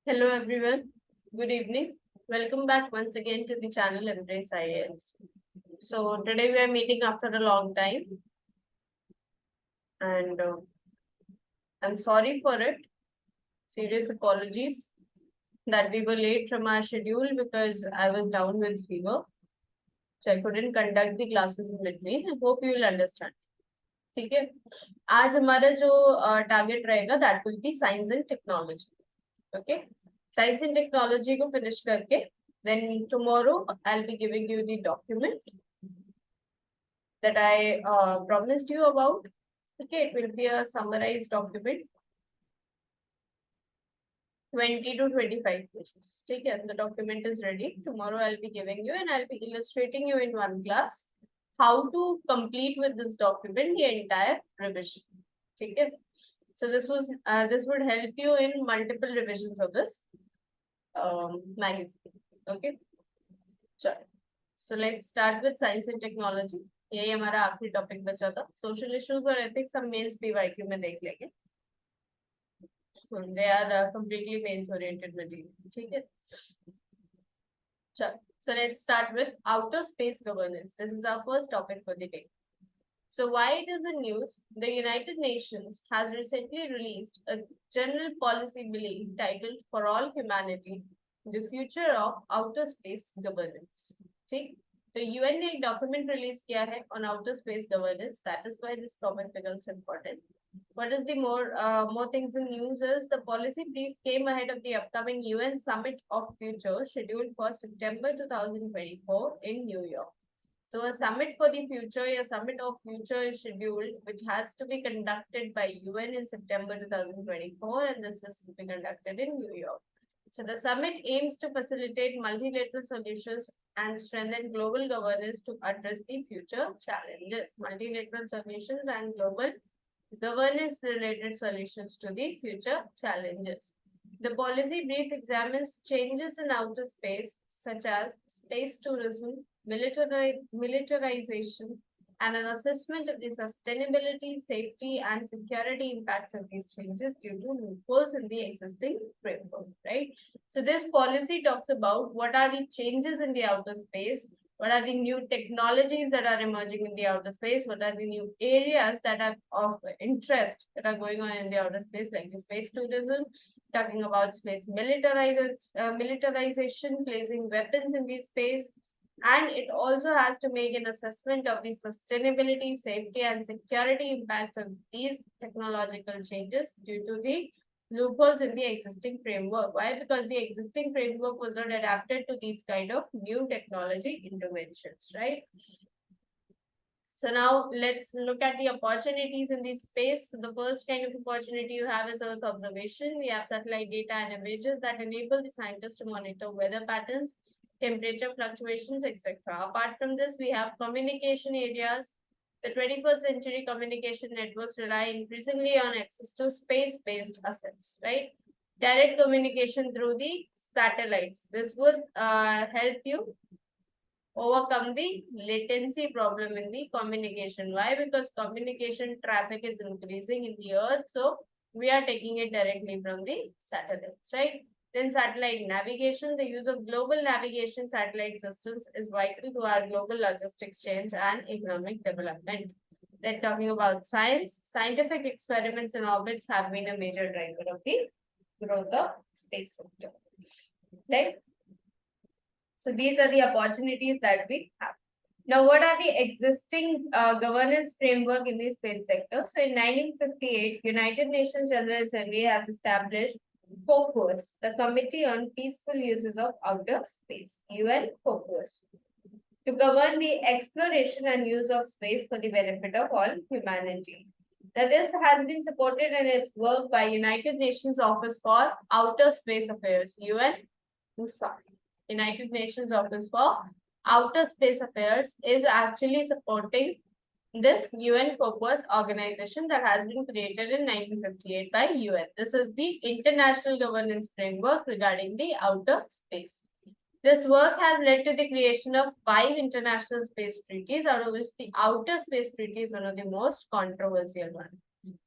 Hello everyone. Good evening. Welcome back once again to the channel Embrace IAS. So today we are meeting after a long time and I'm sorry for it. Serious apologies that we were late from our schedule because I was down with fever. So I couldn't conduct the classes in between. I hope you will understand. ठीक है आज हमारा जो target रहेगा that will be science and technology okay science and technology को finish करके then tomorrow I'll be giving you the document that I promised you about. Okay, it will be a summarized document, 20 to 25 pages. Okay, the document is ready. Tomorrow I'll be giving you and I'll be illustrating you in one class how to complete with this document the entire revision. Okay, so this would help you in multiple revisions of this magazine. Okay, sure. So let's start with science and technology. यही हमारा आखिरी topic बचा था social issues और ethics हम mains PYQ में देख लेंगे they are completely mains oriented material ठीक है चल so let's start with outer space governance. This is our first topic for the day. So why it is in news, the United Nations has recently released a general policy belief titled For All Humanity, the Future of Outer Space Governance. ठीक तो UN ने एक document release किया है on outer space governance. That is why this topic becomes important. What is the more things in news is the policy brief came ahead of the upcoming UN Summit of Future scheduled for September 2024 in New York. So a summit for the future, a summit of future is scheduled, which has to be conducted by UN in September 2024, and this is to be conducted in New York. So the summit aims to facilitate multilateral solutions and strengthen global governance to address the future challenges. Multilateral solutions and global governance-related solutions to the future challenges. The policy brief examines changes in outer space, such as space tourism, militarization, and an assessment of the sustainability, safety, and security impacts of these changes due to loopholes in the existing framework, right? So this policy talks about what are the changes in the outer space, what are the new technologies that are emerging in the outer space, what are the new areas that are of interest that are going on in the outer space, like the space tourism, talking about space militarization, placing weapons in the space, and it also has to make an assessment of the sustainability, safety, and security impacts of these technological changes due to the loopholes in the existing framework. Why? Because the existing framework was not adapted to these kind of new technology interventions, right? So now let's look at the opportunities in this space. So the first kind of opportunity you have is Earth observation. We have satellite data and images that enable the scientists to monitor weather patterns, temperature fluctuations, etc. Apart from this, we have communication areas. The 21st century communication networks rely increasingly on access to space-based assets, right? Direct communication through the satellites. This would help you overcome the latency problem in the communication. Why? Because communication traffic is increasing in the earth. So we are taking it directly from the satellites, right? Then satellite navigation, the use of global navigation satellite systems is vital to our global logistics chains and economic development. Then talking about science, scientific experiments in orbits have been a major driver of the growth of space sector, right? So these are the opportunities that we have. Now, what are the existing governance framework in the space sector? So in 1958, United Nations General Assembly has established COPUOS, the Committee on Peaceful Uses of Outer Space, UN COPUOS, to govern the exploration and use of space for the benefit of all humanity. Now, this has been supported in its work by United Nations Office for Outer Space Affairs, UNOOSA. United Nations Office for Outer Space Affairs is actually supporting this UN COPUOS organization that has been created in 1958 by UN. This is the international governance framework regarding the outer space. This work has led to the creation of 5 international space treaties, out of which the outer space treaty is one of the most controversial ones.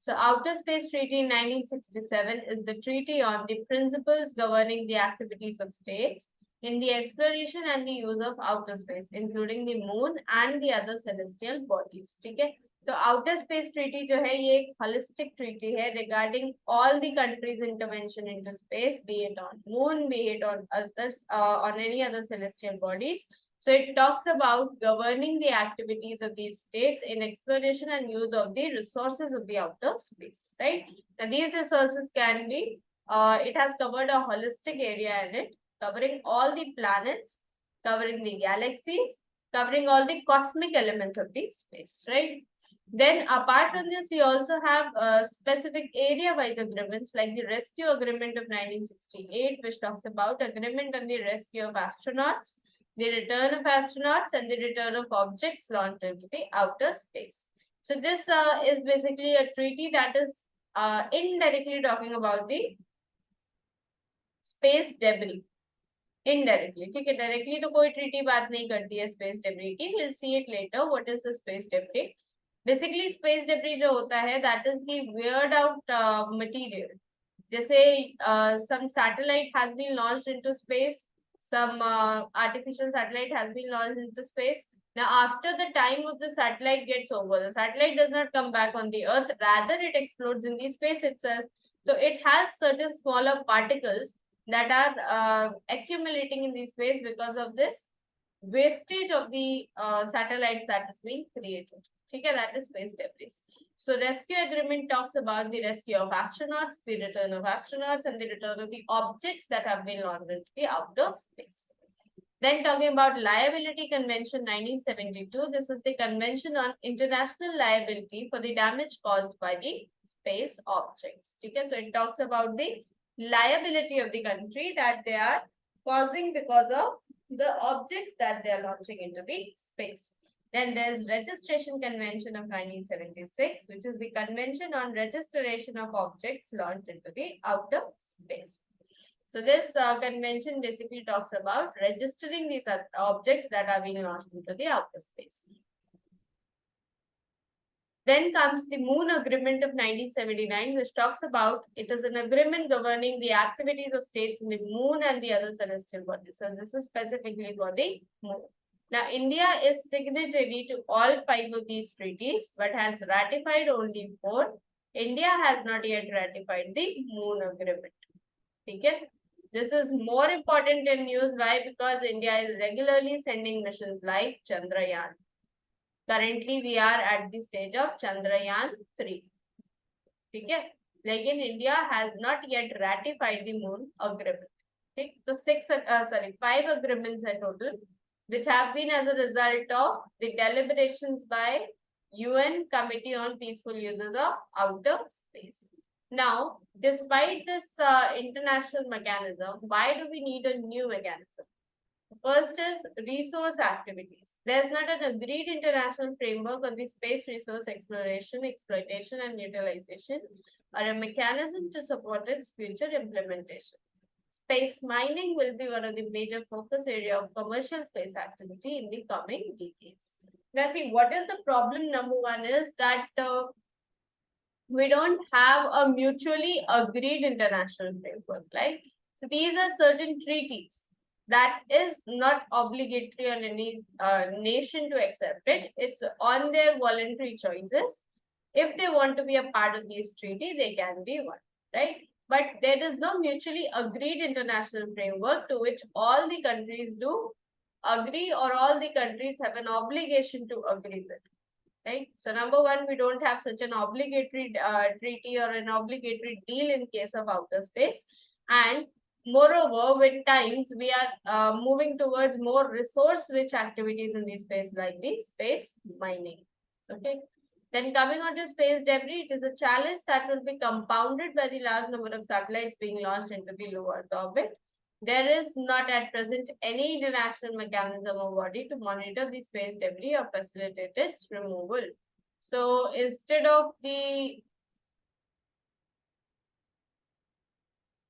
So Outer Space Treaty in 1967 is the treaty on the principles governing the activities of states in the exploration and the use of outer space, including the moon and the other celestial bodies. ठीक है? तो outer space treaty जो है ये एक holistic treaty है regarding all the countries intervention into space, B it on moon, B it on others, on any other celestial bodies. So it talks about governing the activities of these states in exploration and use of the resources of the outer space, right? And these resources can be, it has covered a holistic area in it, covering all the planets, covering the galaxies, covering all the cosmic elements of the space, right? Then apart from this, we also have specific area-wise agreements like the Rescue Agreement of 1968, which talks about agreement on the rescue of astronauts, the return of astronauts, and the return of objects launched into the outer space. So this is basically a treaty that is indirectly talking about the space debris. Indirectly, ठीक है, directly तो कोई treaty बात नहीं करती है space debris की. We'll see it later. What is the space debris? Basically, space debris जो होता है, that is the weird out material. जैसे some satellite has been launched into space, some artificial satellite has been launched into space. Now, after the time of the satellite gets over, the satellite does not come back on the Earth, rather it explodes in the space itself. So it has certain smaller particles that are accumulating in the space because of this wastage of the satellites that is being created. Okay, that is space debris. So rescue agreement talks about the rescue of astronauts, the return of astronauts, and the return of the objects that have been launched into the outer space. Then talking about Liability Convention 1972, this is the Convention on International Liability for the damage caused by the space objects. Okay, so it talks about the liability of the country that they are causing because of the objects that they are launching into the space. Then there's Registration Convention of 1976, which is the Convention on Registration of Objects launched into the outer space. So this convention basically talks about registering these objects that are being launched into the outer space. Then comes the Moon Agreement of 1979, which talks about, it is an agreement governing the activities of states in the moon and the other celestial bodies. So this is specifically for the moon. Now, India is signatory to all 5 of these treaties, but has ratified only 4. India has not yet ratified the Moon Agreement. Okay? This is more important in news. Why? Because India is regularly sending missions like Chandrayaan. Currently, we are at the stage of Chandrayaan 3. Okay? Like in India has not yet ratified the Moon Agreement. Okay? So 5 agreements are total, which have been as a result of the deliberations by UN Committee on Peaceful Uses of Outer Space. Now, despite this international mechanism, why do we need a new mechanism? First is resource activities. There's not an agreed international framework on the space resource exploration, exploitation, and utilization, or a mechanism to support its future implementation. Space mining will be one of the major focus area of commercial space activity in the coming decades. Now, see, what is the problem? Number one is that we don't have a mutually agreed international framework, right? So these are certain treaties that is not obligatory on any nation to accept it. It's on their voluntary choices. If they want to be a part of this treaty, they can be one, right? But there is no mutually agreed international framework to which all the countries do agree or all the countries have an obligation to agree with. Right. So number one, we don't have such an obligatory treaty or an obligatory deal in case of outer space. And moreover, with times, we are moving towards more resource-rich activities in the space, like the space mining. Okay. Then coming on to space debris, it is a challenge that will be compounded by the large number of satellites being launched into the low Earth orbit. There is not at present any international mechanism or body to monitor the space debris or facilitate its removal. So instead of the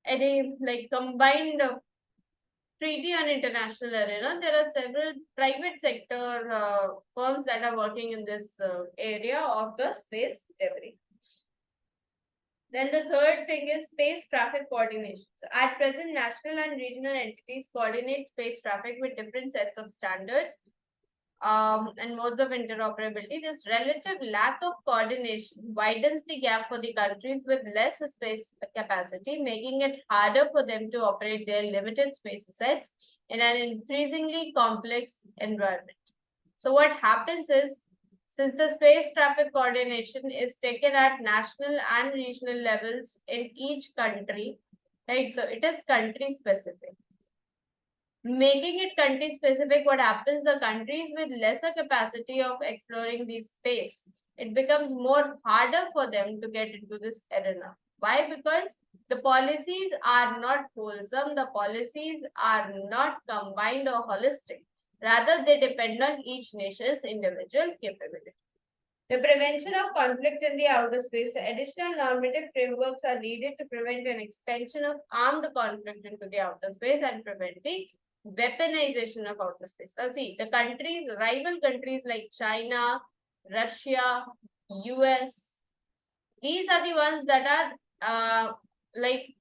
any like combined treaty on international arena, there are several private sector firms that are working in this area of the space debris. Then the third thing is space traffic coordination. So at present, national and regional entities coordinate space traffic with different sets of standards and modes of interoperability. This relative lack of coordination widens the gap for the countries with less space capacity, making it harder for them to operate their limited space assets in an increasingly complex environment. So what happens is, since the space traffic coordination is taken at national and regional levels in each country, right? So it is country specific. Making it country specific, what happens, the countries with lesser capacity of exploring the space, it becomes more harder for them to get into this arena. Why? Because the policies are not wholesome, the policies are not combined or holistic. Rather, they depend on each nation's individual capability. The prevention of conflict in the outer space, additional normative frameworks are needed to prevent an extension of armed conflict into the outer space and prevent the weaponization of outer space. Now see, the countries, rival countries like China, Russia, US, these are the ones that are like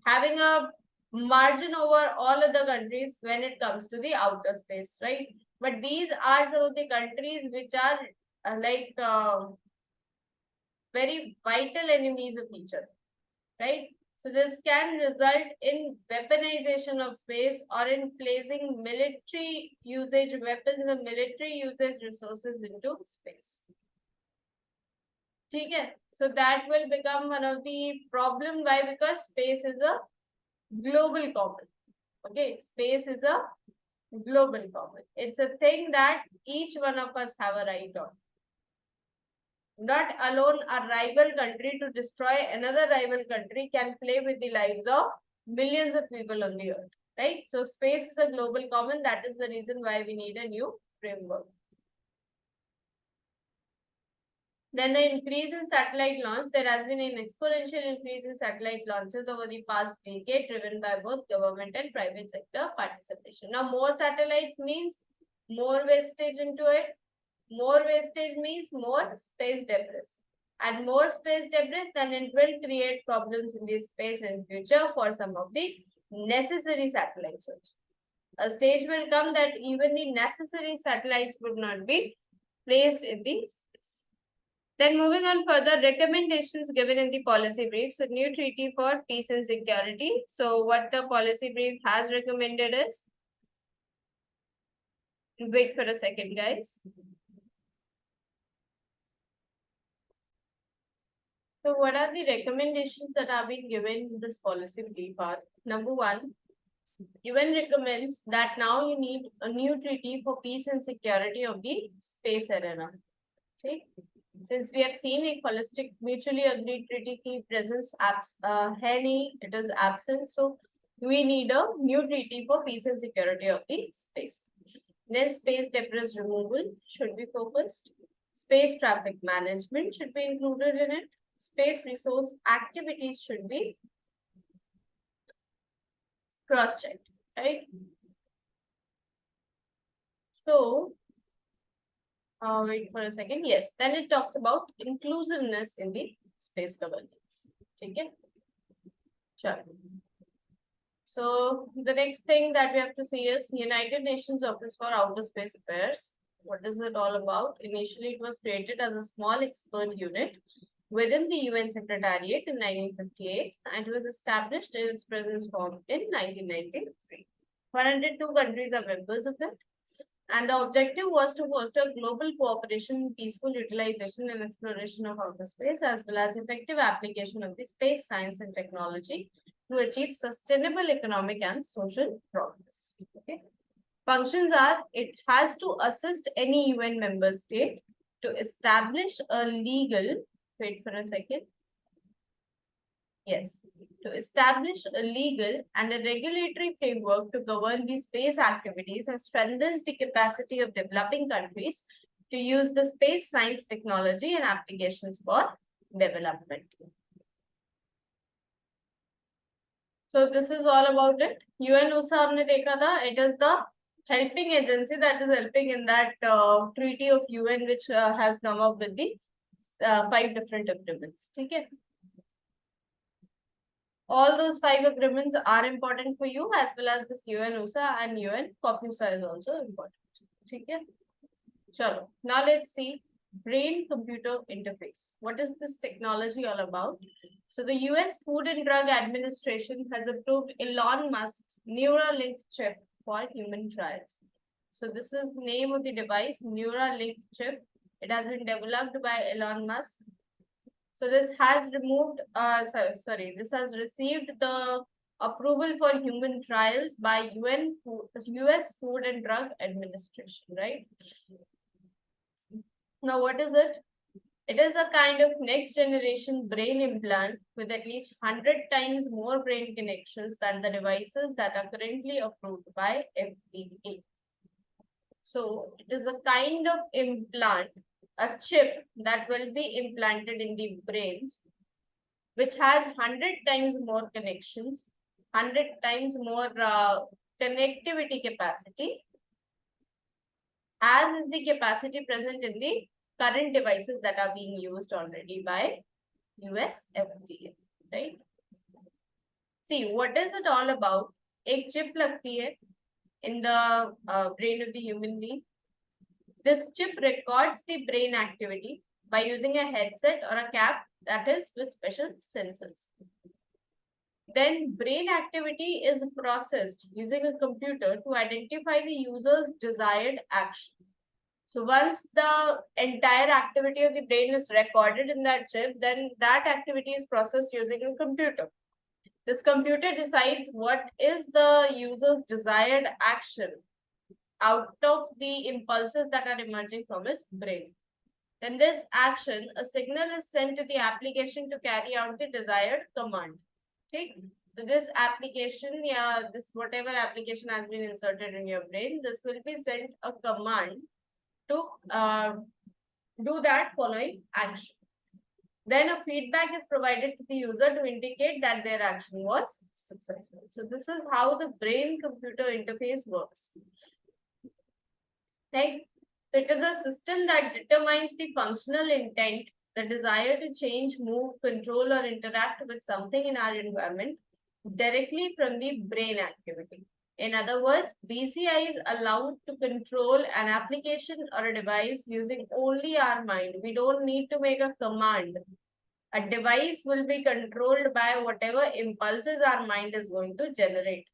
having a margin over all other countries when it comes to the outer space, right? But these are some of the countries which are very vital enemies of each other, right? So this can result in weaponization of space or in placing military usage weapons and military usage resources into space. Okay, so that will become one of the problem. Why? Because space is a global common. Okay, space is a global common. It's a thing that each one of us have a right on. Not alone a rival country to destroy another rival country can play with the lives of millions of people on the earth, right? So space is a global common. That is the reason why we need a new framework. Then the increase in satellite launch, there has been an exponential increase in satellite launches over the past decade, driven by both government and private sector participation. Now, more satellites means more wastage into it. More wastage means more space debris. And more space debris, then it will create problems in the space in future for some of the necessary satellites also. A stage will come that even the necessary satellites would not be placed in the space. Then moving on further, recommendations given in the policy brief. So new treaty for peace and security. So what the policy brief has recommended is, wait for a second, guys. So what are the recommendations that have been given in this policy brief are? Number one, UN recommends that now you need a new treaty for peace and security of the space arena. Okay. Since we have seen a holistic mutually agreed treaty ki presence it is absent. So we need a new treaty for peace and security of the space. Then space debris removal should be focused. Space traffic management should be included in it. Space resource activities should be cross-checked, right? So, wait for a second. Yes, then it talks about inclusiveness in the space governance. Okay? Sure. So, the next thing that we have to see is United Nations Office for Outer Space Affairs. What is it all about? Initially, it was created as a small expert unit within the UN Secretariat in 1958 and was established in its present form in 1993. 102 countries are members of it, and the objective was to foster global cooperation, peaceful utilization and exploration of outer space, as well as effective application of the space science and technology to achieve sustainable economic and social progress. Okay. Functions are, it has to assist any UN member state to establish a legal, wait for a second. Yes, to establish a legal and a regulatory framework to govern the space activities and strengthens the capacity of developing countries to use the space science technology and applications for development. So this is all about it. UNOSA हमने देखा था. It is the helping agency that is helping in that treaty of UN which has come up with the 5 different agreements. ठीक है? All those 5 agreements are important for you, as well as this UN-USA and UN-COPUSA is also important. Okay? Chalo. Now let's see brain-computer interface. What is this technology all about? So the US Food and Drug Administration has approved Elon Musk's Neuralink chip for human trials. So this is the name of the device, Neuralink chip. It has been developed by Elon Musk. So this has this has received the approval for human trials by US Food and Drug Administration, right? Now, what is it? It is a kind of next generation brain implant with at least 100 times more brain connections than the devices that are currently approved by FDA. So it is a kind of implant, a chip that will be implanted in the brains, which has 100 times more connections, 100 times more connectivity capacity, as is the capacity present in the current devices that are being used already by US FDA, right? See, what is it all about? एक chip लगती है in the brain of the human being. This chip records the brain activity by using a headset or a cap that is with special sensors. Then brain activity is processed using a computer to identify the user's desired action. So once the entire activity of the brain is recorded in that chip, then that activity is processed using a computer. This computer decides what is the user's desired action out of the impulses that are emerging from his brain. Then this action, a signal is sent to the application to carry out the desired command. Okay. So this application, this whatever application has been inserted in your brain, this will be sent a command to do that following action. Then a feedback is provided to the user to indicate that their action was successful. So this is how the brain-computer interface works. Right? So it is a system that determines the functional intent, the desire to change, move, control, or interact with something in our environment directly from the brain activity. In other words, BCI is allowed to control an application or a device using only our mind. We don't need to make a command. A device will be controlled by whatever impulses our mind is going to generate.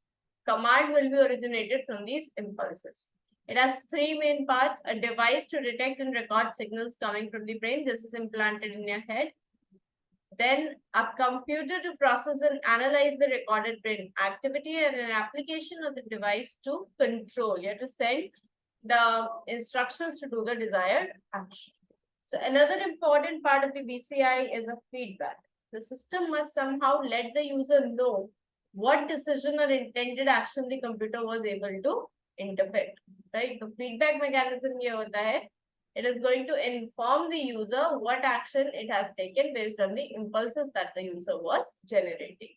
Command will be originated from these impulses. It has 3 main parts: a device to detect and record signals coming from the brain. This is implanted in your head. Then a computer to process and analyze the recorded brain activity, and an application of the device to control. You have to send the instructions to do the desired action. So another important part of the BCI is a feedback. The system must somehow let the user know what decision or intended action the computer was able to interpret. Right? The feedback mechanism here hota hai. It is going to inform the user what action it has taken based on the impulses that the user was generating.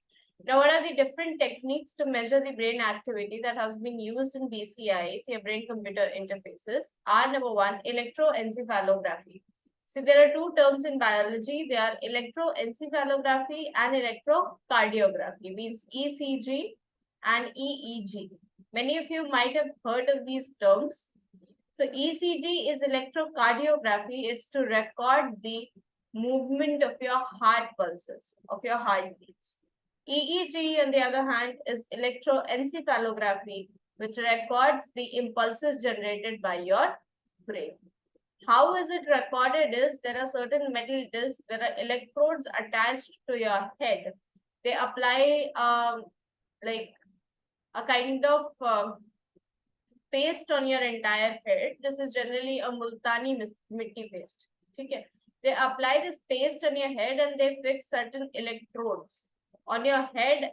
Now, what are the different techniques to measure the brain activity that has been used in BCI, your brain-computer interfaces? Are number 1, electroencephalography. So there are 2 terms in biology. They are electroencephalography and electrocardiography, means ECG and EEG. Many of you might have heard of these terms. So ECG is electrocardiography. It's to record the movement of your heart pulses, of your heartbeats. EEG, on the other hand, is electroencephalography, which records the impulses generated by your brain. How is it recorded is there are certain metal discs, there are electrodes attached to your head. They apply like a kind of paste on your entire head. This is generally a multani mitti paste. Okay. They apply this paste on your head and they fix certain electrodes on your head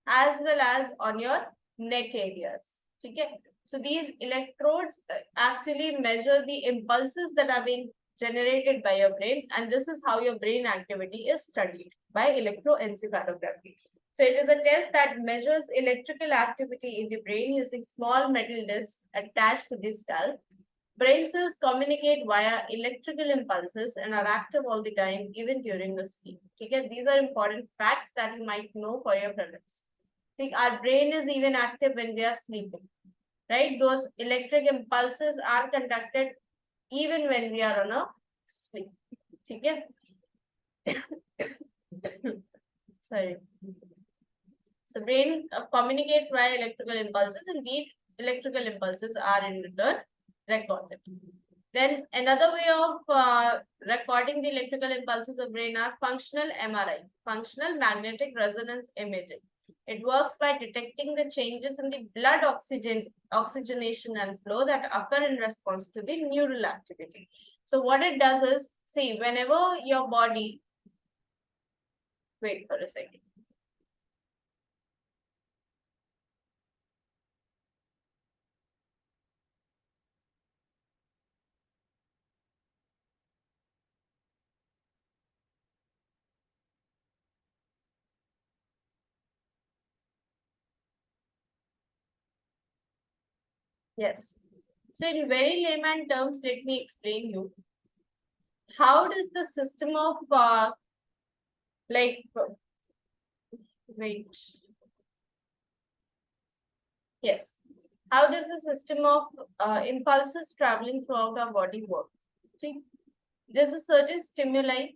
as well as on your neck areas. Okay. So these electrodes actually measure the impulses that are being generated by your brain, and this is how your brain activity is studied by electroencephalography. So it is a test that measures electrical activity in the brain using small metal discs attached to the skull. Brain cells communicate via electrical impulses and are active all the time, even during the sleep. Okay? These are important facts that you might know for your prelims. Think our brain is even active when we are sleeping, right? Those electric impulses are conducted even when we are on a sleep. Okay? Sorry. So brain communicates via electrical impulses, and these electrical impulses are in return recorded. Then another way of recording the electrical impulses of brain are functional MRI, functional magnetic resonance imaging. It works by detecting the changes in the blood oxygenation and flow that occur in response to the neural activity. So what it does is, see, whenever your body, wait for a second. Yes. So in very layman terms, let me explain you. How does the system of like wait. Yes. How does the system of impulses traveling throughout our body work? See, there's a certain stimuli.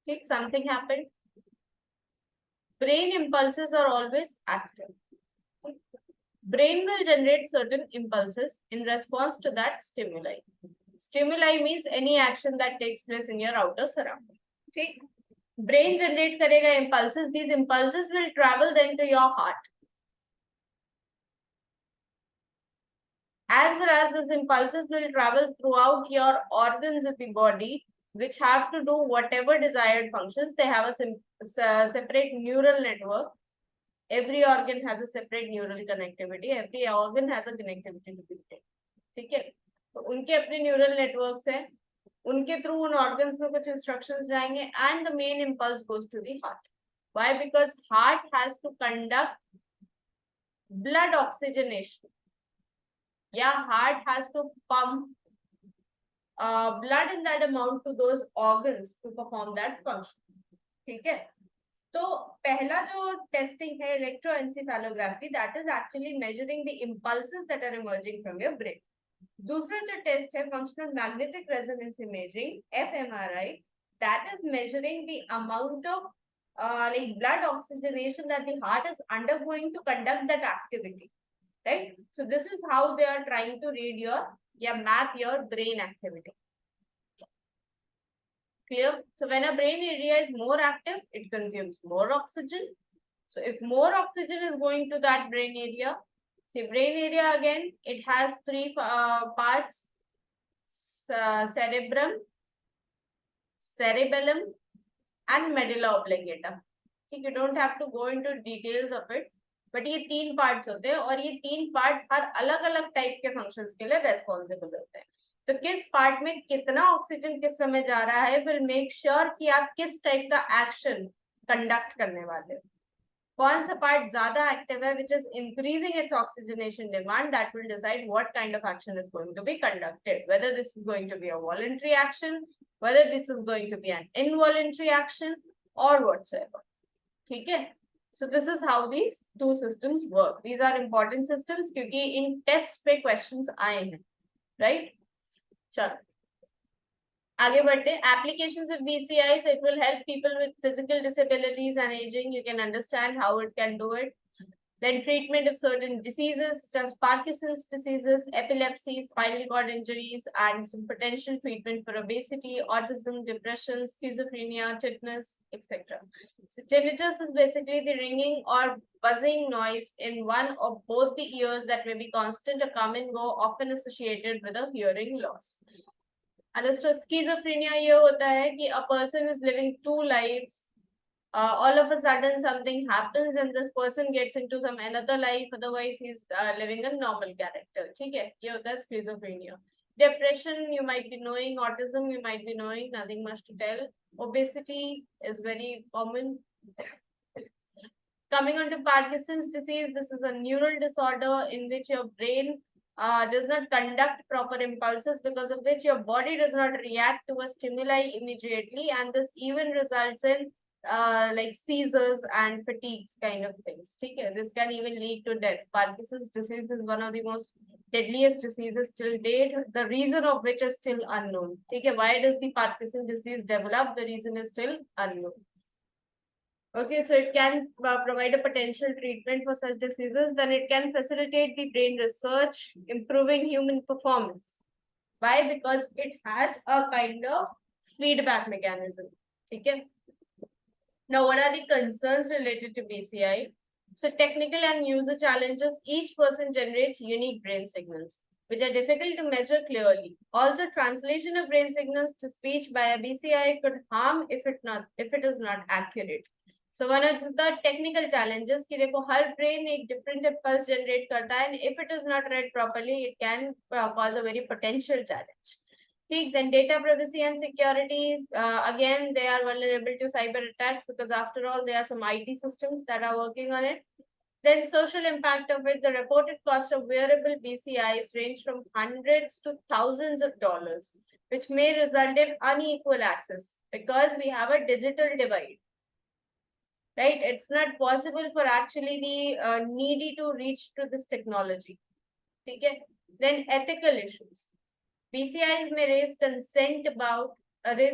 Okay, something happened. Brain impulses are always active. Brain will generate certain impulses in response to that stimuli. Stimuli means any action that takes place in your outer surrounding. Okay. Brain generate karega impulses. These impulses will travel then to your heart. As well as these impulses will travel throughout your organs of the body, which have to do whatever desired functions. They have a separate neural network. Every organ has a separate neural connectivity. Every organ has a connectivity to the brain. ठीक है? तो उनके अपने neural networks हैं. उनके through उन organs में कुछ इंस्ट्रक्शंस जाएंगे and the main impulse goes to the heart. Why? Because heart has to conduct blood oxygenation. Yeah, heart has to pump blood in that amount to those organs to perform that function. ठीक है? तो पहला जो testing है electroencephalography, that is actually measuring the impulses that are emerging from your brain. दूसरा जो test है functional magnetic resonance imaging fMRI, that is measuring the amount of like blood oxygenation that the heart is undergoing to conduct that activity, right? So this is how they are trying to read your, map your brain activity. Clear? So when a brain area is more active, it consumes more oxygen. So if more oxygen is going to that brain area, see brain area again, it has three parts: cerebrum, cerebellum, and medulla oblongata. You don't have to go into details of it, but ये तीन parts होते हैं और ये तीन parts हर अलग-अलग type के functions के लिए responsible होते हैं. तो किस part में कितना ऑक्सीजन किस समय जा रहा है will make sure कि आप किस type का action conduct करने वाले हो. कौन सा part ज्यादा active है, which is increasing its oxygenation demand, that will decide what kind of action is going to be conducted. Whether this is going to be a voluntary action, whether this is going to be an involuntary action, or whatsoever. ठीक है? So this is how these two systems work. These are important systems क्योंकि in test पे questions आए हैं, right? चलो आगे बढ़ते. Applications of BCI, so it will help people with physical disabilities and aging. You can understand how it can do it. Then treatment of certain diseases such as Parkinson's diseases, epilepsy, spinal cord injuries, and some potential treatment for obesity, autism, depression, schizophrenia, tetanus, etc. So tinnitus is basically the ringing or buzzing noise in one or both the ears that may be constant or come and go, often associated with a hearing loss. Understood? Schizophrenia ये होता है कि a person is living two lives. All of a sudden something happens and this person gets into some another life, otherwise he's living a normal character. ठीक है? ये होता है schizophrenia. Depression you might be knowing, autism you might be knowing, nothing much to tell. Obesity is very common. Coming on to Parkinson's disease, this is a neural disorder in which your brain does not conduct proper impulses, because of which your body does not react to a stimuli immediately, and this even results in like seizures and fatigues kind of things. Okay? This can even lead to death. Parkinson's disease is one of the most deadliest diseases till date, the reason of which is still unknown. Okay? Why does the Parkinson's disease develop? The reason is still unknown. Okay, so it can provide a potential treatment for such diseases. Then it can facilitate the brain research, improving human performance. Why? Because it has a kind of feedback mechanism. Okay. Now, what are the concerns related to BCI? So, technical and user challenges. Each person generates unique brain signals, which are difficult to measure clearly. Also, translation of brain signals to speech by a BCI could harm if it is not accurate. So one of the technical challenges कि देखो हर brain एक different impulse generate करता है, and if it is not read properly, it can cause a very potential challenge. Then data privacy and security, again, they are vulnerable to cyber attacks because after all, there are some IT systems that are working on it. Then social impact of it, the reported cost of wearable BCIs range from hundreds to thousands of dollars, which may result in unequal access because we have a digital divide. Right? It's not possible for actually the needy to reach to this technology. Okay? Then ethical issues. BCIs may raise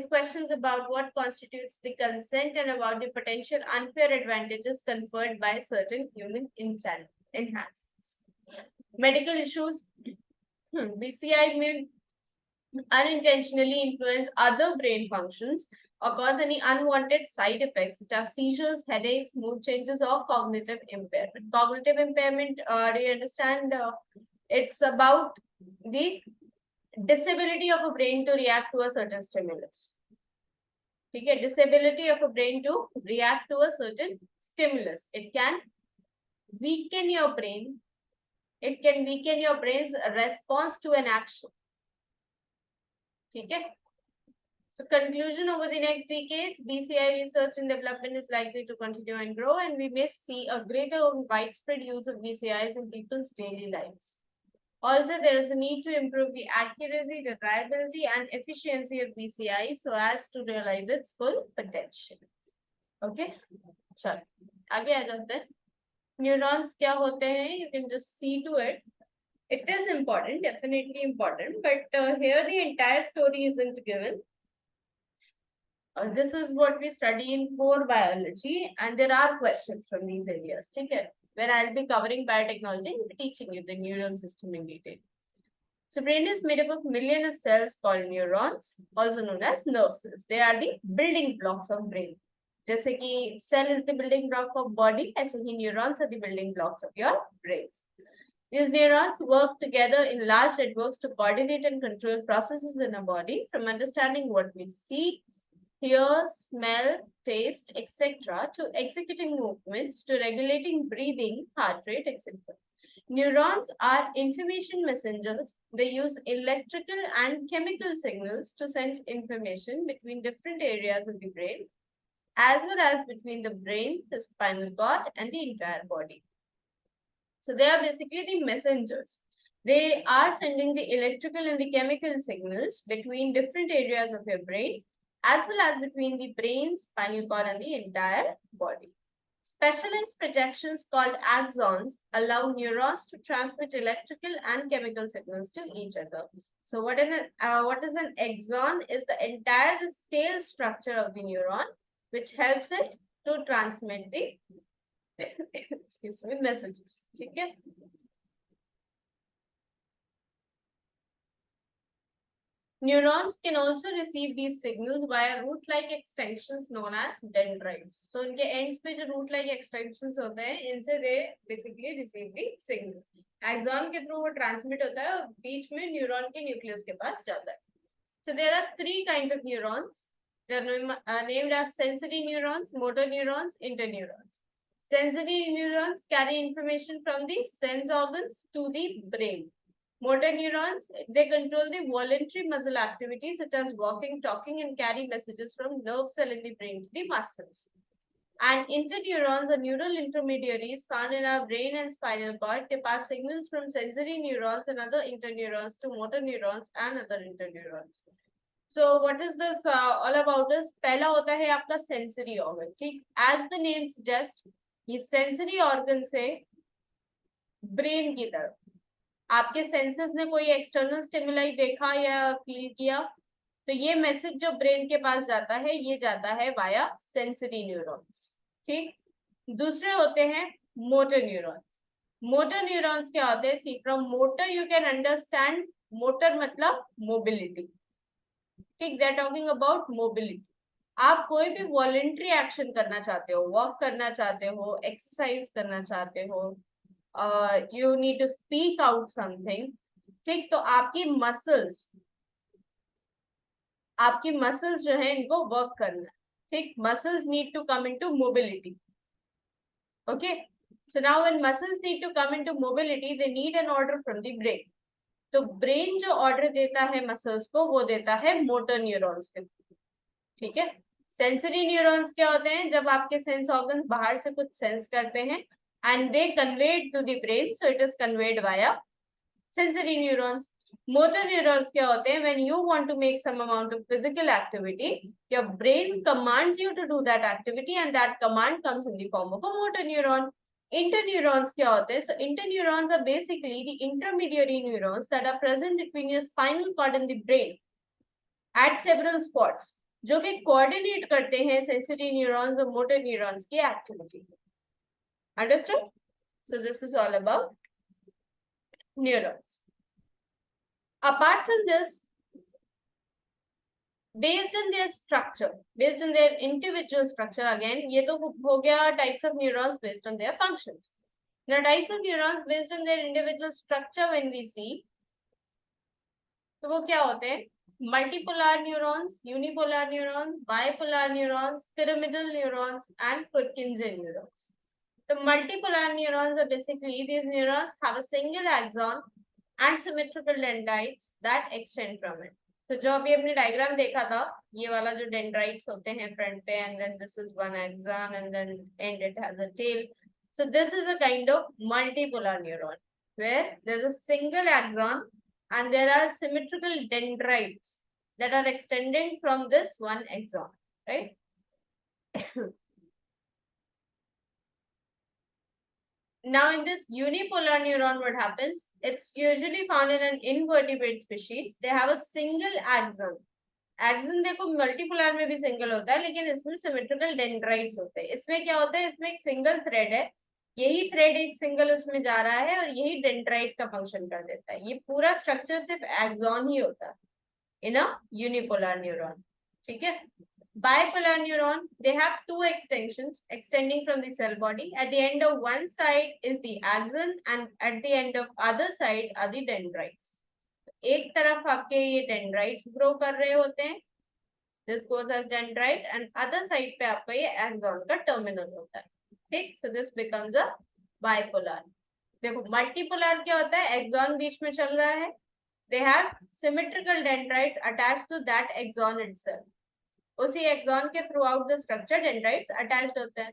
questions about what constitutes the consent and about the potential unfair advantages conferred by certain human enhancements. Medical issues. BCI may unintentionally influence other brain functions or cause any unwanted side effects such as seizures, headaches, mood changes, or cognitive impairment. Cognitive impairment, do you understand? It's about the disability of a brain to react to a certain stimulus. Okay, disability of a brain to react to a certain stimulus. It can weaken your brain. It can weaken your brain's response to an action. Okay. So conclusion, over the next decades, BCI research and development is likely to continue and grow, and we may see a greater widespread use of BCIs in people's daily lives. Also, there is a need to improve the accuracy, the reliability, and efficiency of BCI so as to realize its full potential. Okay? Chalo. आगे आ जाते हैं. Neurons क्या होते हैं? You can just see to it. It is important, definitely important, but here the entire story isn't given. This is what we study in core biology, and there are questions from these areas. Okay? Where I'll be covering biotechnology and teaching you the neural system in detail. So brain is made up of millions of cells called neurons, also known as nerve cells. They are the building blocks of brain. जैसे कि cell is the building block of body, ऐसे ही neurons are the building blocks of your brains. These neurons work together in large networks to coordinate and control processes in a body, from understanding what we see, hear, smell, taste, etc., to executing movements, to regulating breathing, heart rate, etc. Neurons are information messengers. They use electrical and chemical signals to send information between different areas of the brain, as well as between the brain, the spinal cord, and the entire body. So they are basically the messengers. They are sending the electrical and the chemical signals between different areas of your brain, as well as between the brain, spinal cord, and the entire body. Specialized projections called axons allow neurons to transmit electrical and chemical signals to each other. So what is an axon? Is the entire tail structure of the neuron, which helps it to transmit the excuse me, messages. Okay? Neurons can also receive these signals via root-like extensions known as dendrites. So इनके ends पे जो root-like extensions होते हैं, इनसे they basically receive the signals. Axon के through वो transmit होता है और बीच में neuron के nucleus के पास जाता है. So there are three kinds of neurons. They are named as sensory neurons, motor neurons, interneurons. Sensory neurons carry information from the sense organs to the brain. Motor neurons, they control the voluntary muscle activities such as walking, talking, and carry messages from nerve cell in the brain to the muscles. And interneurons are neural intermediaries found in our brain and spinal cord. They pass signals from sensory neurons and other interneurons to motor neurons and other interneurons. So what is this all about? Is पहला होता है आपका sensory organ, ठीक? As the name suggests, ये sensory organ से brain की तरफ आपके सेंसेस ने कोई एक्सटर्नल स्टिमुलाई देखा या फील किया, तो ये मैसेज जो ब्रेन के पास जाता है ये जाता है वाया सेंसरी न्यूरॉन्स, ठीक। दूसरे होते हैं मोटर न्यूरॉन्स। मोटर न्यूरॉन्स क्या होते हैं? See from motor you can understand, motor मतलब मोबिलिटी, ठीक। They are talking about mobility. आप कोई भी वॉलेंट्री एक्शन करना चाहते हो, वॉक करना चाहते हो, एक्सरसाइज करना चाहते हो, you need to speak out something, ठीक। तो आपकी मसल्स जो है इनको वर्क करना है, ठीक। Muscles need to come into mobility, okay. So now when muscles need to come into mobility they need an order from the brain. तो ब्रेन जो ऑर्डर देता है मसल्स को वो देता है मोटर न्यूरॉन्स के, ठीक है। सेंसरी न्यूरॉन्स क्या होते हैं? जब आपके सेंस ऑर्गन्स बाहर से कुछ सेंस करते हैं and they conveyed to the brain, so it is conveyed via sensory neurons. Motor neurons क्या होते हैं? When you want to make some amount of physical activity, your brain commands you to do that activity and that command comes in the form of a motor neuron. Interneurons क्या होते हैं? So interneurons are basically the intermediary neurons that are present between your spinal cord and the brain at several spots, जो कि coordinate करते हैं sensory neurons और motor neurons की activity. Understood? So this is all about neurons. Apart from this, based on their structure, based on their individual structure, again, ये तो हो गया types of neurons based on their functions. Now, types of neurons based on their individual structure when we see, तो वो क्या होते हैं? Multipolar neurons, unipolar neurons, bipolar neurons, pyramidal neurons, and Purkinje neurons. The multipolar neurons are basically, these neurons have a single axon and symmetrical dendrites that extend from it. तो जो अभी अपने diagram देखा था, ये वाला जो डेंड्राइट्स होते हैं फ्रंट पे, and then this is one axon and then end it has a tail. So this is a kind of multipolar neuron where there's a single axon and there are symmetrical dendrites that are extending from this one axon, right? Now, in this unipolar neuron, what happens? It's usually found in an invertebrate species. They have a single axon. Axon देखो multipolar में भी single होता है, लेकिन इसमें symmetrical dendrites होते हैं. इसमें क्या होता है? इसमें एक single thread है. यही thread एक single उसमें जा रहा है और यही dendrite का function कर देता है. ये पूरा structure सिर्फ axon ही होता है in a unipolar neuron. ठीक है? Bipolar neuron, they have two extensions extending from the cell body. At the end of one side is the axon and at the end of other side are the dendrites. एक तरफ आपके ये dendrites grow कर रहे होते हैं, this goes as dendrite, and other side पे आपका ये axon का terminal होता है, ठीक। So this becomes a bipolar. देखो multipolar क्या होता है? axon बीच में चल रहा है, they have symmetrical dendrites attached to that axon itself. उसी एक्सॉन के through out the structure dendrites attached होते हैं।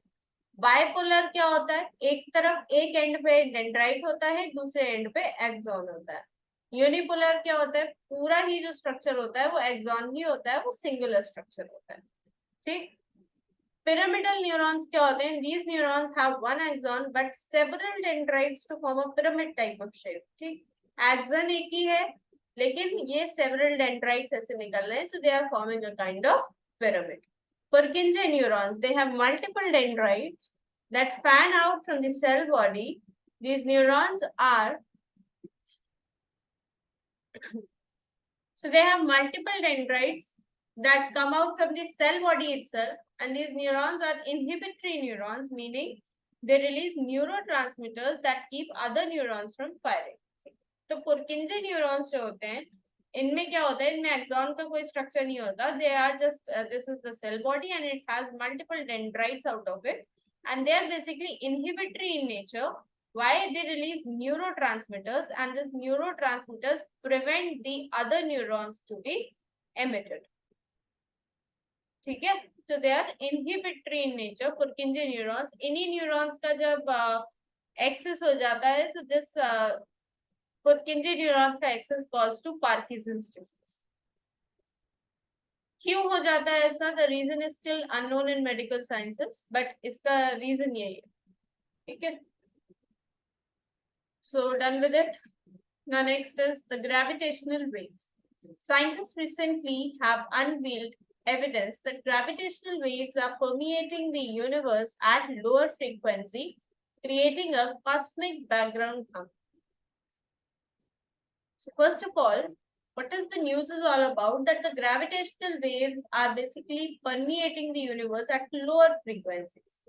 बाइपोलर क्या होता है? एक तरफ एक एंड पे डेंड्राइट होता है, दूसरे एंड पे एक्सॉन होता है। यूनिपोलर क्या होता है? पूरा ही जो स्ट्रक्चर होता है वो एक्सॉन ही होता है, वो सिंगुलर स्ट्रक्चर होता है, ठीक। पिरामिडल न्यूरॉन्स क्या होते हैं? These neurons have one axon but several dendrites to form a pyramid type of shape, ठीक। एक्सॉन एक ही है लेकिन ये सेवरल डेंड्राइट्स ऐसे निकल रहे हैं, so they are forming a kind of pyramid. Purkinje neurons, they have multiple dendrites that fan out from the cell body. These neurons are, so they have multiple dendrites that come out from the cell body itself, and these neurons are inhibitory neurons, meaning they release neurotransmitters that keep other neurons from firing. तो Purkinje neurons जो होते हैं, इनमें क्या होता है? इनमें axon का कोई स्ट्रक्चर नहीं होता. They are just this is the cell body and it has multiple dendrites out of it, and they are basically inhibitory in nature. Why? They release neurotransmitters and these neurotransmitters prevent the other neurons to be emitted. ठीक है? तो they are inhibitory in nature. Purkinje neurons, इन्हीं neurons का जब access हो जाता है, so this Purkinje neurons का access cause to Parkinson's disease. क्यों हो जाता है ऐसा? The reason is still unknown in medical sciences, but इसका reason यही है. ठीक है. So done with it. Now next is the gravitational waves. Scientists recently have unveiled evidence that gravitational waves are permeating the universe at lower frequency, creating a cosmic background hum. So first of all, what is the news is all about? That the gravitational waves are basically permeating the universe at lower frequencies.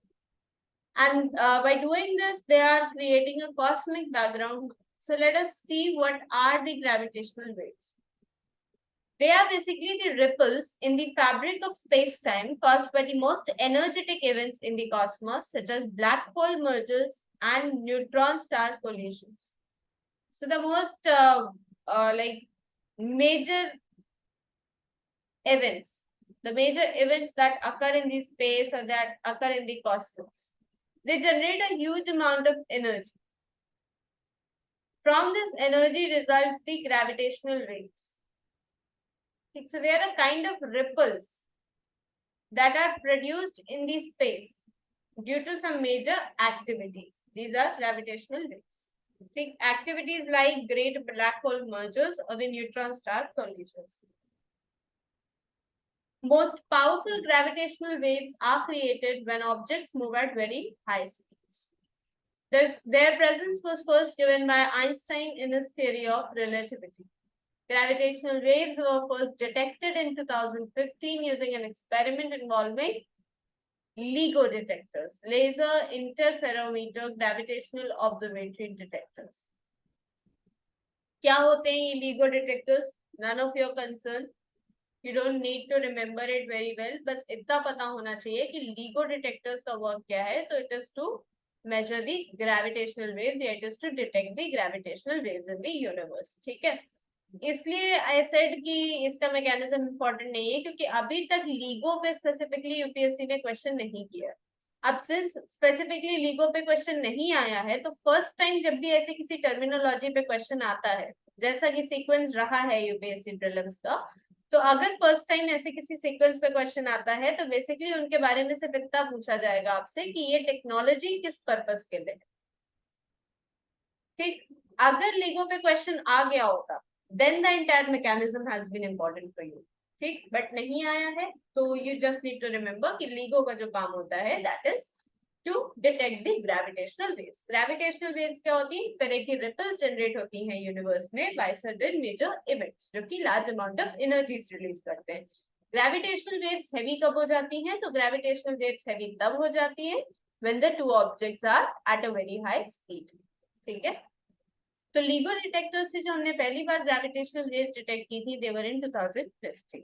And by doing this, they are creating a cosmic background. So let us see what are the gravitational waves. They are basically the ripples in the fabric of space-time caused by the most energetic events in the cosmos, such as black hole mergers and neutron star collisions. So the most like major events, the major events that occur in the space or that occur in the cosmos, they generate a huge amount of energy. From this energy results the gravitational waves. So they are a kind of ripples that are produced in the space due to some major activities. These are gravitational waves. Think activities like great black hole mergers or the neutron star collisions. Most powerful gravitational waves are created when objects move at very high speeds. Their presence was first given by Einstein in his theory of relativity. Gravitational waves were first detected in 2015 using an experiment involving LIGO detectors, laser interferometer gravitational observatory detectors. क्या होते हैं ये LIGO detectors? None of your concern. You don't need to remember it very well. बस इतना पता होना चाहिए कि LIGO detectors का work क्या है. तो it is to measure the gravitational waves. It is to detect the gravitational waves in the universe. ठीक है. इसलिए आई सेड कि इसका मैकेनिज्म इंपॉर्टेंट नहीं है क्योंकि अभी तक लीगो पे स्पेसिफिकली यूपीएससी ने क्वेश्चन नहीं किया. अब सिंस स्पेसिफिकली लीगो पे क्वेश्चन नहीं आया है, तो फर्स्ट टाइम जब भी ऐसे किसी टर्मिनोलॉजी पे क्वेश्चन आता है, जैसा कि सीक्वेंस रहा है यूपीएससी प्रीलिम्स का, तो अगर फर्स्ट टाइम ऐसे किसी सीक्वेंस पे क्वेश्चन आता है तो बेसिकली उनके बारे में सिर्फ इतना पूछा जाएगा आपसे कि ये टेक्नोलॉजी किस पर्पस के लिए. ठीक. अगर लीगो पे क्वेश्चन आ गया होगा, then the entire mechanism has been important for you. ठीक. बट नहीं आया है तो you just need to remember कि LIGO का जो काम होता है that is to detect the gravitational waves. Gravitational waves क्या होती है? तरह की ripples generate होती हैं यूनिवर्स में by certain major events जो कि large amount of energies release करते हैं. Gravitational waves heavy कब हो जाती हैं? तो gravitational waves heavy तब हो जाती हैं when the two objects are at a very high speed. ठीक है. तो LIGO डिटेक्टर से जो हमने पहली बार ग्रेविटेशनल वेव्स डिटेक्ट की थी, they were in 2015.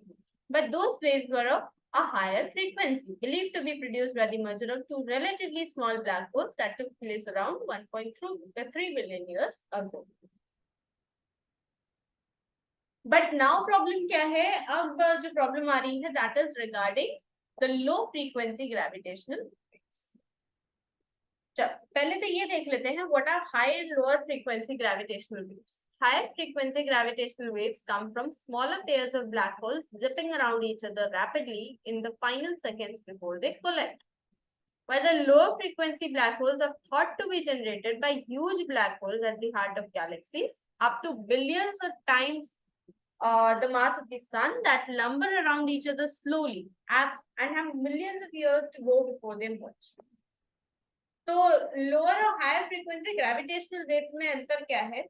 But those waves were of a higher frequency, believed to be produced by the merger of two relatively small black holes that took place around 1.3 billion years ago. But now problem क्या है? अब जो problem आ रही है that is regarding the low frequency gravitational waves. पहले तो ये देख लेते हैं what are high and lower frequency gravitational waves. Higher frequency gravitational waves come from smaller pairs of black holes zipping around each other rapidly in the final seconds before they collide. While the lower frequency black holes are thought to be generated by huge black holes at the heart of galaxies, up to billions of times the mass of the sun, that lumber around each other slowly and have millions of years to go before they merge. तो lower और higher frequency gravitational waves में अंतर क्या है?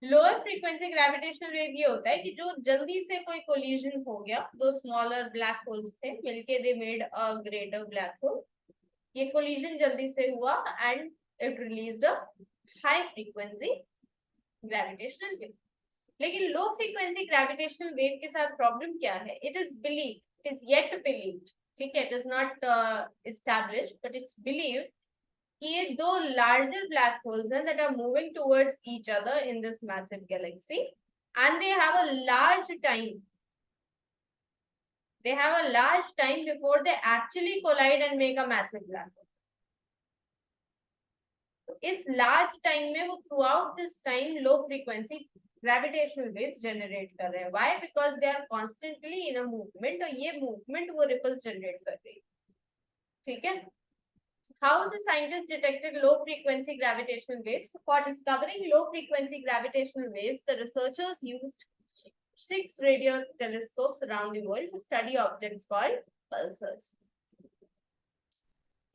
Lower frequency gravitational wave ये होता है कि जो जल्दी से कोई कोलिजन हो गया, दो स्मॉलर ब्लैक होल्स थे मिलके they made a greater black hole. ये कोलिजन जल्दी से हुआ and it released a high frequency gravitational wave. लेकिन लो फ्रीक्वेंसी ग्रेविटेशनल वेव के साथ प्रॉब्लम क्या है? It is believed, it is yet believed, ठीक है, it is not established but it's believed कि ये दो larger black holes हैं that are moving towards each other in this massive galaxy and they have a large time They have a large time before they actually collide and make a massive black hole. इस large time में वो throughout this time low frequency gravitational waves generate कर रहे हैं. Why? Because they are constantly in a movement और ये movement वो ripples generate कर रही है. ठीक है? How the scientists detected low frequency gravitational waves? For discovering low frequency gravitational waves, the researchers used 6 radio telescopes around the world to study objects called pulsars.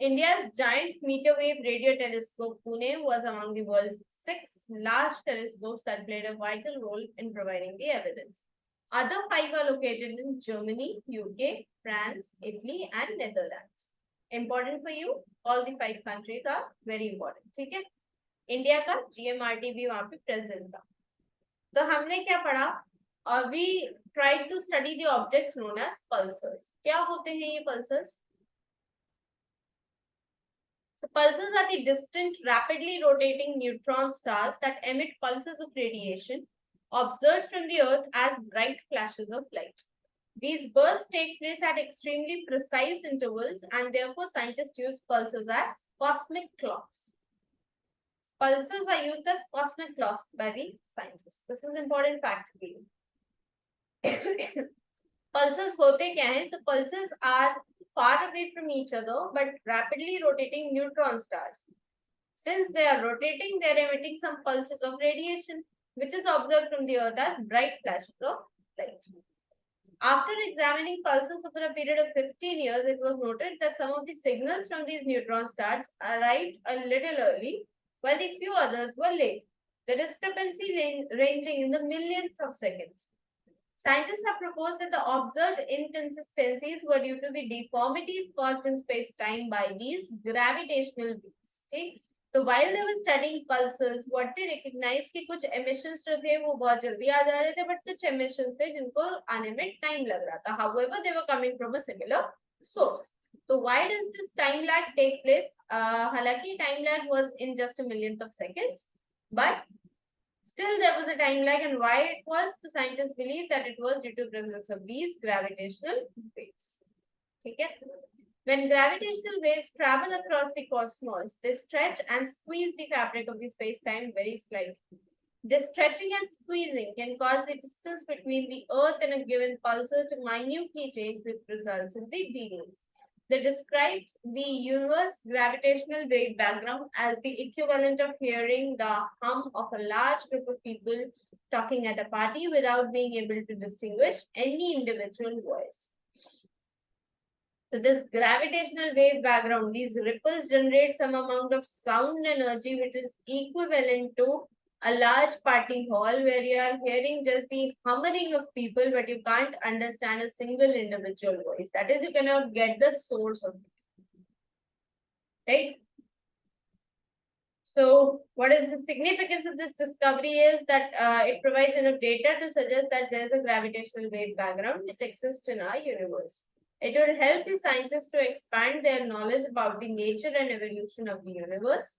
India's giant meter wave radio telescope Pune was among the world's 6 large telescopes that played a vital role in providing the evidence. Other 5 are located in Germany, UK, France, Italy, and Netherlands. Important for you, all the 5 countries are very important. ठीक है? India का GMRT भी वहां पे present था. तो हमने क्या पढ़ा? We tried to study the objects known as pulsars. क्या होते हैं ये pulsars? So pulsars are the distant, rapidly rotating neutron stars that emit pulses of radiation observed from the Earth as bright flashes of light. These bursts take place at extremely precise intervals, and therefore scientists use pulsars as cosmic clocks. Pulsars are used as cosmic clocks by the scientists. This is important fact for you. Pulsars होते क्या हैं? So pulsars are far away from each other but rapidly rotating neutron stars. Since they are rotating, they are emitting some pulses of radiation, which is observed from the Earth as bright flashes of light. After examining pulses over a period of 15 years, it was noted that some of the signals from these neutron stars arrived a little early, while the few others were late. The discrepancy ranging in the millions of seconds. Scientists have proposed that the observed inconsistencies were due to the deformities caused in space-time by these gravitational waves. Okay? So while they were studying pulses, what they recognized कि कुछ emissions जो थे वो बहुत जल्दी आ जा रहे थे, but कुछ emissions थे जिनको आने में time लग रहा था. However, they were coming from a similar source. So why does this time lag take place? हालांकि time lag was in just a millionth of seconds, but still, there was a time lag, and why it was, the scientists believe that it was due to the presence of these gravitational waves. Okay? When gravitational waves travel across the cosmos, they stretch and squeeze the fabric of the space-time very slightly. This stretching and squeezing can cause the distance between the Earth and a given pulsar to minutely change, which results in the delays. They described the universe gravitational wave background as the equivalent of hearing the hum of a large group of people talking at a party without being able to distinguish any individual voice. So this gravitational wave background, these ripples generate some amount of sound energy which is equivalent to a large party hall where you are hearing just the humming of people, but you can't understand a single individual voice. That is, you cannot get the source of it. Right? So what is the significance of this discovery is that it provides enough data to suggest that there is a gravitational wave background which exists in our universe. It will help the scientists to expand their knowledge about the nature and evolution of the universe.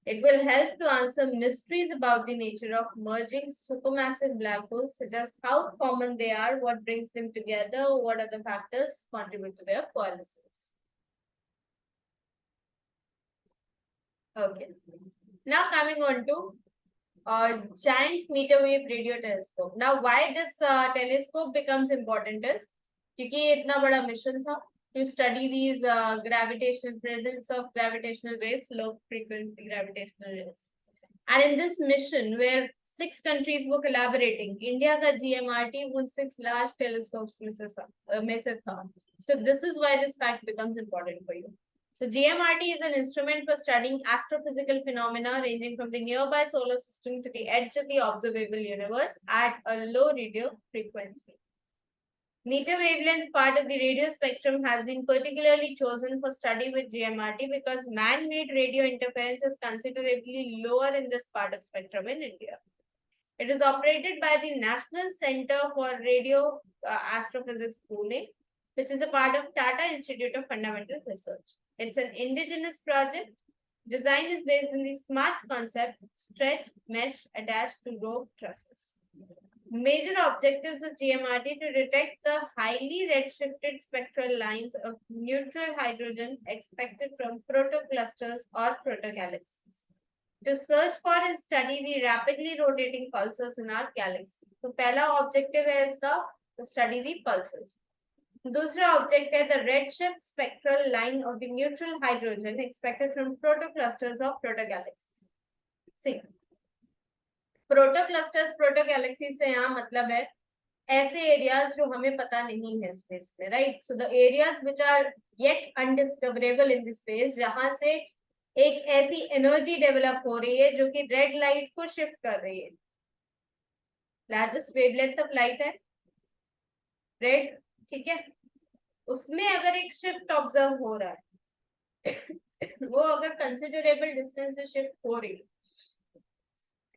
It will help to answer mysteries about the nature of merging supermassive black holes, such as how common they are, what brings them together, what other factors contribute to their coalescence. Okay. Now coming on to giant meter wave radio telescope. Now why this telescope becomes important is क्योंकि ये इतना बड़ा mission था to study these gravitational presence of gravitational waves, low frequency gravitational waves. And in this mission, where 6 countries were collaborating, India का GMRT उन 6 large telescopes में से था. So this is why this fact becomes important for you. So GMRT is an instrument for studying astrophysical phenomena ranging from the nearby solar system to the edge of the observable universe at a low radio frequency. Meter wavelength part of the radio spectrum has been particularly chosen for study with GMRT because man-made radio interference is considerably lower in this part of spectrum in India. It is operated by the National Center for Radio Astrophysics Pune, which is a part of Tata Institute of Fundamental Research. It's an indigenous project. Design is based on the SMART concept, stretch, mesh, attached to rope trusses. Major objectives of GMRT to detect the highly redshifted spectral lines of neutral hydrogen expected from protoclusters or protogalaxies. To search for and study the rapidly rotating pulsars in our galaxy. तो पहला objective है इसका to study the pulsars. दूसरा object है the redshift spectral line of the neutral hydrogen expected from protoclusters of protogalaxies. See, protoclusters protogalaxies से यहाँ मतलब है ऐसे एरियाज जो हमें पता नहीं है स्पेस में, right? So the areas which are yet undiscoverable in the space, जहां से एक ऐसी एनर्जी डेवलप हो रही है जो कि रेड लाइट को शिफ्ट कर रही है. लार्जेस्ट वेवलेंथ ऑफ लाइट है रेड, ठीक है? उसमें अगर एक शिफ्ट ऑब्जर्व हो रहा है वो अगर कंसिडरेबल डिस्टेंस से शिफ्ट हो रही है,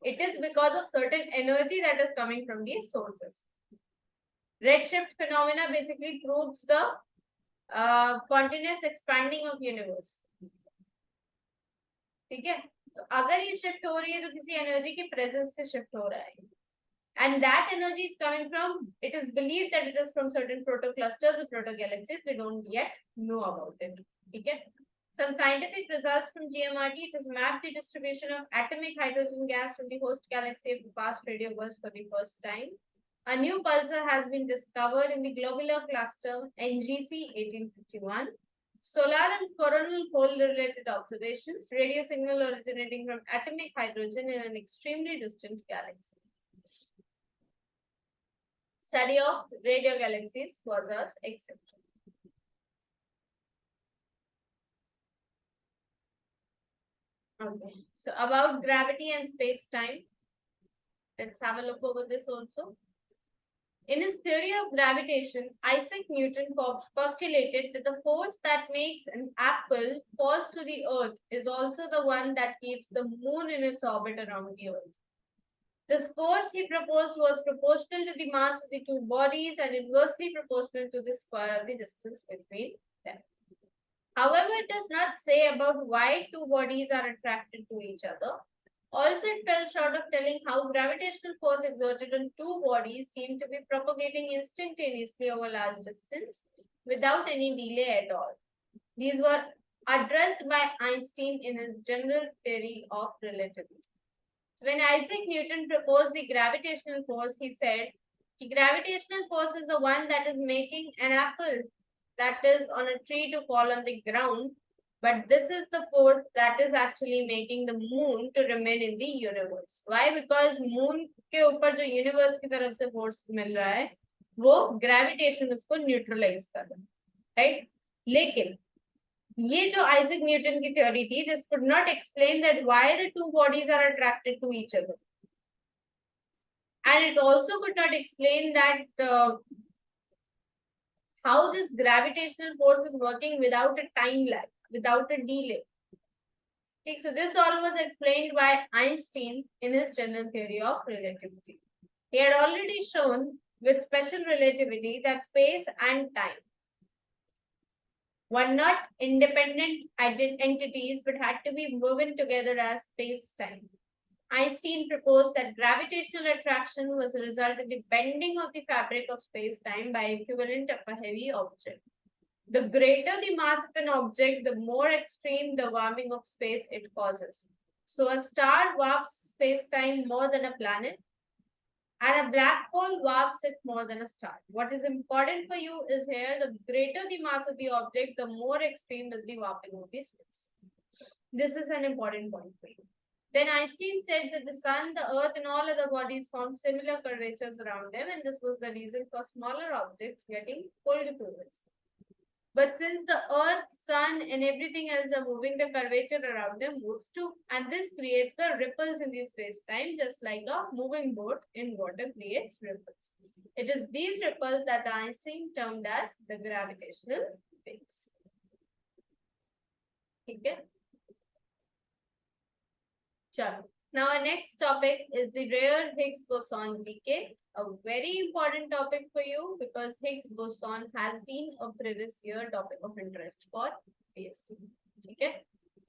it is because of certain energy that is coming from these sources. Redshift phenomena basically proves the continuous expanding of universe. ठीक है? तो अगर ये शिफ्ट हो रही है तो किसी एनर्जी के प्रेजेंस से शिफ्ट हो रहा है, and that energy is coming from, it is believed that it is from certain protoclusters or protogalaxies. We don't yet know about it. ठीक है? Some scientific results from GMRT, it has mapped the distribution of atomic hydrogen gas from the host galaxy of the past radio burst for the first time. A new pulsar has been discovered in the globular cluster NGC 1851. Solar and coronal hole related observations, radio signal originating from atomic hydrogen in an extremely distant galaxy. Study of radio galaxies, quasars, etc. Okay, so about gravity and space-time, let's have a look over this also. In his theory of gravitation, Isaac Newton postulated that the force that makes an apple falls to the earth is also the one that keeps the moon in its orbit around the earth. This force he proposed was proportional to the mass of the two bodies and inversely proportional to the square of the distance between them. However, it does not say about why two bodies are attracted to each other. Also, it fell short of telling how gravitational force exerted on two bodies seemed to be propagating instantaneously over large distance without any delay at all. These were addressed by Einstein in his general theory of relativity. So when Isaac Newton proposed the gravitational force, he said, the gravitational force is the one that is making an apple that is on a tree to fall on the ground, but this is the force that is actually making the moon to remain in the universe. Why? Because moon के ऊपर जो universe की तरफ से force मिल रहा है, वो gravitation उसको neutralize कर रहा है, right? लेकिन ये जो आइजैक न्यूटन की थ्योरी थी, this could not explain that why the two bodies are attracted to each other, and it also could not explain that how this gravitational force is working without a time lag, without a delay. Okay, so this all was explained by Einstein in his general theory of relativity. He had already shown with special relativity that space and time were not independent entities but had to be woven together as space-time. Einstein proposed that gravitational attraction was a result of the bending of the fabric of space-time by equivalent of a heavy object. The greater the mass of an object, the more extreme the warming of space it causes. So a star warps space-time more than a planet, and a black hole warps it more than a star. What is important for you is here, the greater the mass of the object, the more extreme is the warping of the space. This is an important point for you. Then Einstein said that the sun, the earth, and all other bodies form similar curvatures around them, and this was the reason for smaller objects getting pulled towards them. But since the earth, sun, and everything else are moving, the curvature around them moves too. And this creates the ripples in the space-time, just like a moving boat in water creates ripples. It is these ripples that Einstein termed as the gravitational waves. Okay? Sure. Now our next topic is the rare Higgs boson decay. A very important topic for you because Higgs boson has been a previous year topic of interest for PSC. ठीक है?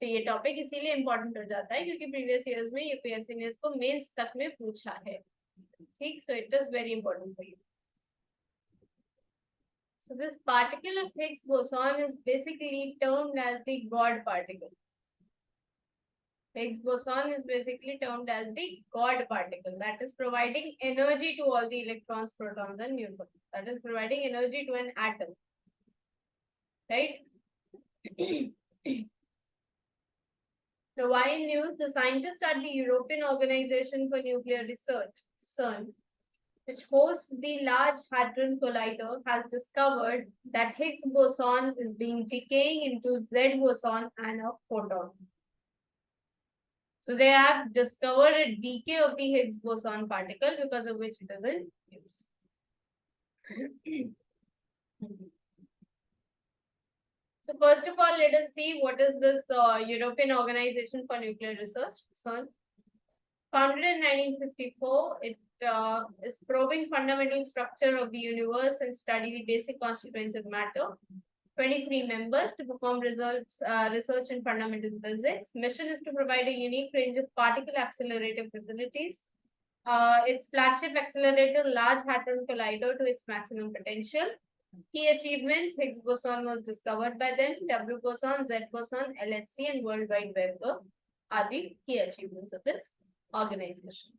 तो ये topic इसीलिए important हो जाता है क्योंकि previous years में यूपीएससी ने इसको मेंस तक में पूछा है. ठीक, so it is very important for you. So this particle of Higgs boson is basically termed as the God particle. Higgs boson is basically termed as the God particle, that is providing energy to all the electrons, protons and neutrons. That is providing energy to an atom. Right? So why in news? The scientists at the European Organization for Nuclear Research, CERN, which hosts the Large Hadron Collider, has discovered that Higgs boson is being decaying into Z boson and a photon. So they have discovered a decay of the Higgs boson particle, because of which it is in use. So first of all, let us see what is this European Organization for Nuclear Research, CERN. Founded in 1954, it is probing fundamental structure of the universe and study the basic constituents of matter. 23 members to perform research in fundamental physics. Mission is to provide a unique range of particle accelerator facilities. Its flagship accelerator, Large Hadron Collider, to its maximum potential. Key achievements: Higgs boson was discovered by them. W boson, Z boson, LHC, and World Wide Web are the key achievements of this organization.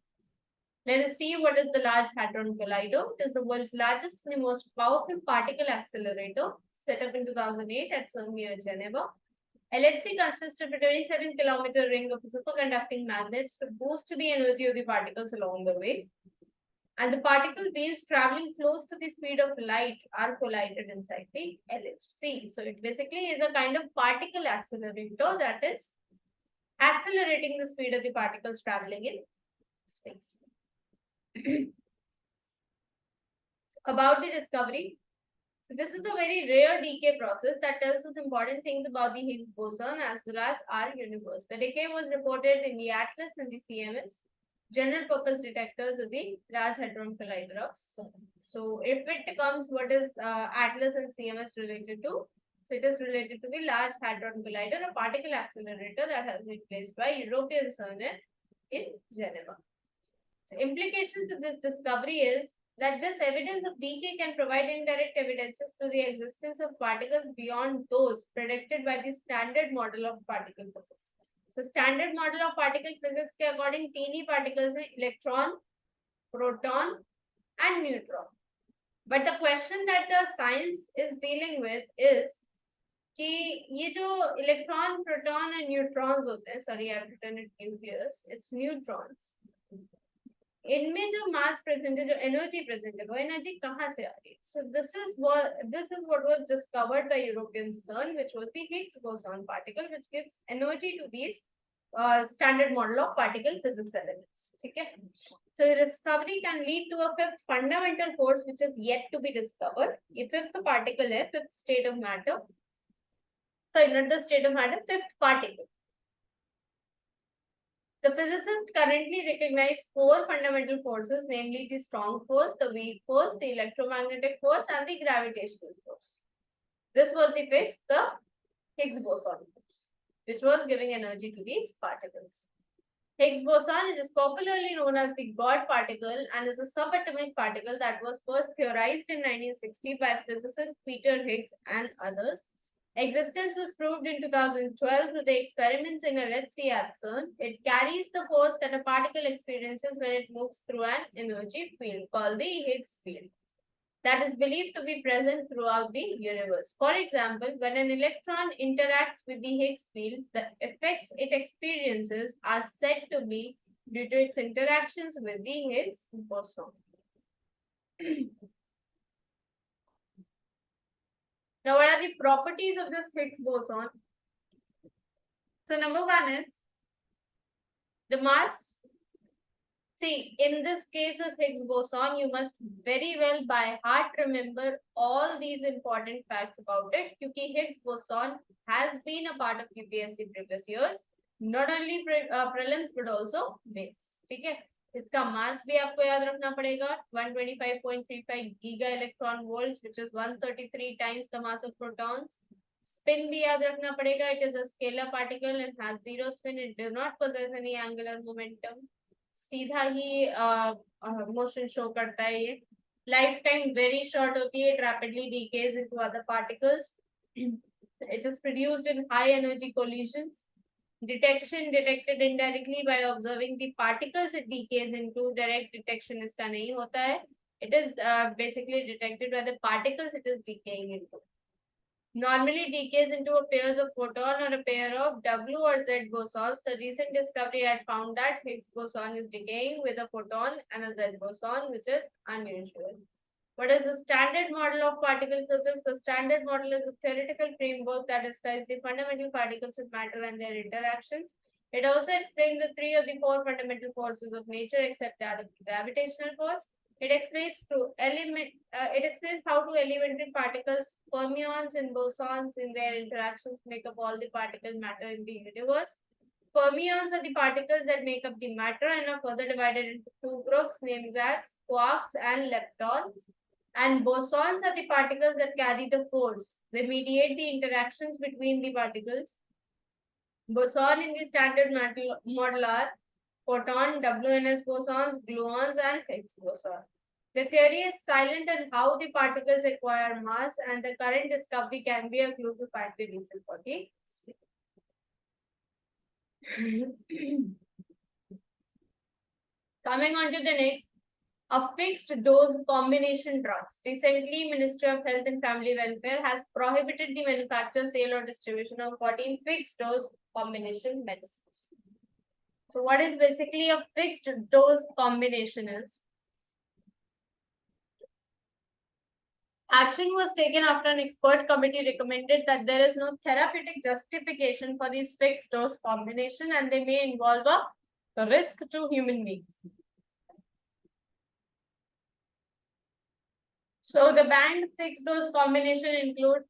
Let us see what is the Large Hadron Collider. It is the world's largest and most powerful particle accelerator, set up in 2008 at CERN near Geneva. LHC consists of a 27-kilometer ring of superconducting magnets to boost the energy of the particles along the way. And the particle beams traveling close to the speed of light are collided inside the LHC. So it basically is a kind of particle accelerator that is accelerating the speed of the particles traveling in space. About the discovery. So this is a very rare decay process that tells us important things about the Higgs boson as well as our universe. The decay was reported in the ATLAS and the CMS, general purpose detectors of the Large Hadron Collider of CERN. So if it comes, what is ATLAS and CMS related to? So it is related to the Large Hadron Collider, a particle accelerator that has been placed by European CERN in Geneva. So implications of this discovery is that this evidence of decay can provide indirect evidences to the existence of particles beyond those predicted by the standard model of particle physics. So standard model of particle physics के according teeny particles हैं electron, proton and neutron. But the question that the science is dealing with is कि ये जो electron, proton and neutrons होते हैं, sorry I've written it nucleus, it's neutrons. इनमें जो mass present है, जो energy present है, वो energy कहाँ से आ रही है? So this is what was discovered by European CERN, which was the Higgs boson particle, which gives energy to these standard model of particle physics elements. ठीक है? So the discovery can lead to a fifth fundamental force which is yet to be discovered. ये fifth particle है, fifth state of matter. Sorry, not the state of matter, fifth particle. The physicists currently recognize four fundamental forces, namely the strong force, the weak force, the electromagnetic force, and the gravitational force. This was the fix, the Higgs boson force, which was giving energy to these particles. Higgs boson is popularly known as the God particle and is a subatomic particle that was first theorized in 1960 by physicist Peter Higgs and others. Existence was proved in 2012 through the experiments in LHC at CERN. It carries the force that a particle experiences when it moves through an energy field called the Higgs field that is believed to be present throughout the universe. For example, when an electron interacts with the Higgs field, the effects it experiences are said to be due to its interactions with the Higgs boson. Now, what are the properties of this Higgs boson? So, number one is the mass. See, in this case of Higgs boson, you must very well by heart remember all these important facts about it, because Higgs boson has been a part of UPSC previous years, not only prelims but also mains. ठीक है? इसका मास भी आपको याद रखना पड़ेगा 125.35 giga electron volts, which is 133 times the mass of protons. Spin भी याद रखना पड़ेगा. It is a scalar particle and has zero spin. It does not possess any angular momentum. सीधा ही मोशन शो करता है ये। लाइफ टाइम वेरी शॉर्ट होती है, it rapidly decays into other particles. It is produced in high energy collisions. Detection detected indirectly by observing the particles it decays into. Direct detection इसका नहीं होता है. It is basically detected by the particles it is decaying into. Normally decays into a pairs of photon or a pair of W or Z bosons. The recent discovery had found that Higgs boson is decaying with a photon and a Z boson, which is unusual. What is the standard model of particle physics? The standard model is a theoretical framework that describes the fundamental particles of matter and their interactions. It also explains the three of the four fundamental forces of nature except that of the gravitational force. It explains how two elementary particles, fermions and bosons, in their interactions make up all the particle matter in the universe. Fermions are the particles that make up the matter and are further divided into two groups named as quarks and leptons. And bosons are the particles that carry the force. They mediate the interactions between the particles. Boson in the standard model are photon, WNS bosons, gluons, and Higgs boson. The theory is silent on how the particles acquire mass, and the current discovery can be a clue to find the reason for the same. Coming on to the next, a fixed dose combination drugs. Recently, Ministry of Health and Family Welfare has prohibited the manufacture, sale, or distribution of 14 fixed dose combination medicines. So what is basically a fixed dose combination is? Action was taken after an expert committee recommended that there is no therapeutic justification for these fixed dose combination and they may involve a risk to human beings. So the banned fixed dose combination include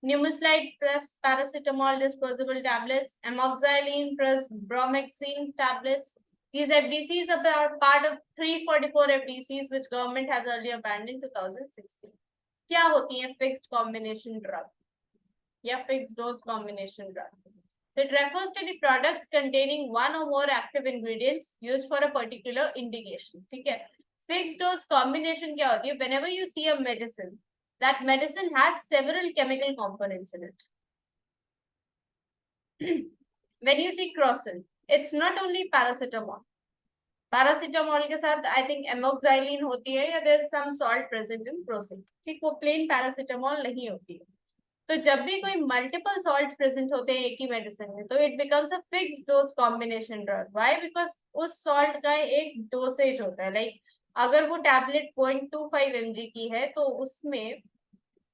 Pneumocide plus paracetamol disposable tablets, amoxicillin plus bromhexine tablets. These FDCs are part of 344 FDCs which government has earlier banned in 2016. क्या होती है fixed combination drug या fixed dose combination drug? So it refers to the products containing one or more active ingredients used for a particular indication. ठीक है? Fixed dose combination क्या होती है? Whenever you see a medicine, that medicine has several chemical components in it. When you see crocin, it's not only paracetamol. Paracetamol के साथ I think amoxicillin होती है या there's some salt present in crocin. ठीक, वो plain paracetamol नहीं होती है. तो जब भी कोई मल्टीपल सॉल्ट्स प्रेजेंट होते हैं एक ही मेडिसिन में, तो it becomes a fixed dose combination drug. Why? Because उस सॉल्ट का एक डोसेज होता है. लाइक अगर वो टैबलेट 0.25 mg की है तो उसमें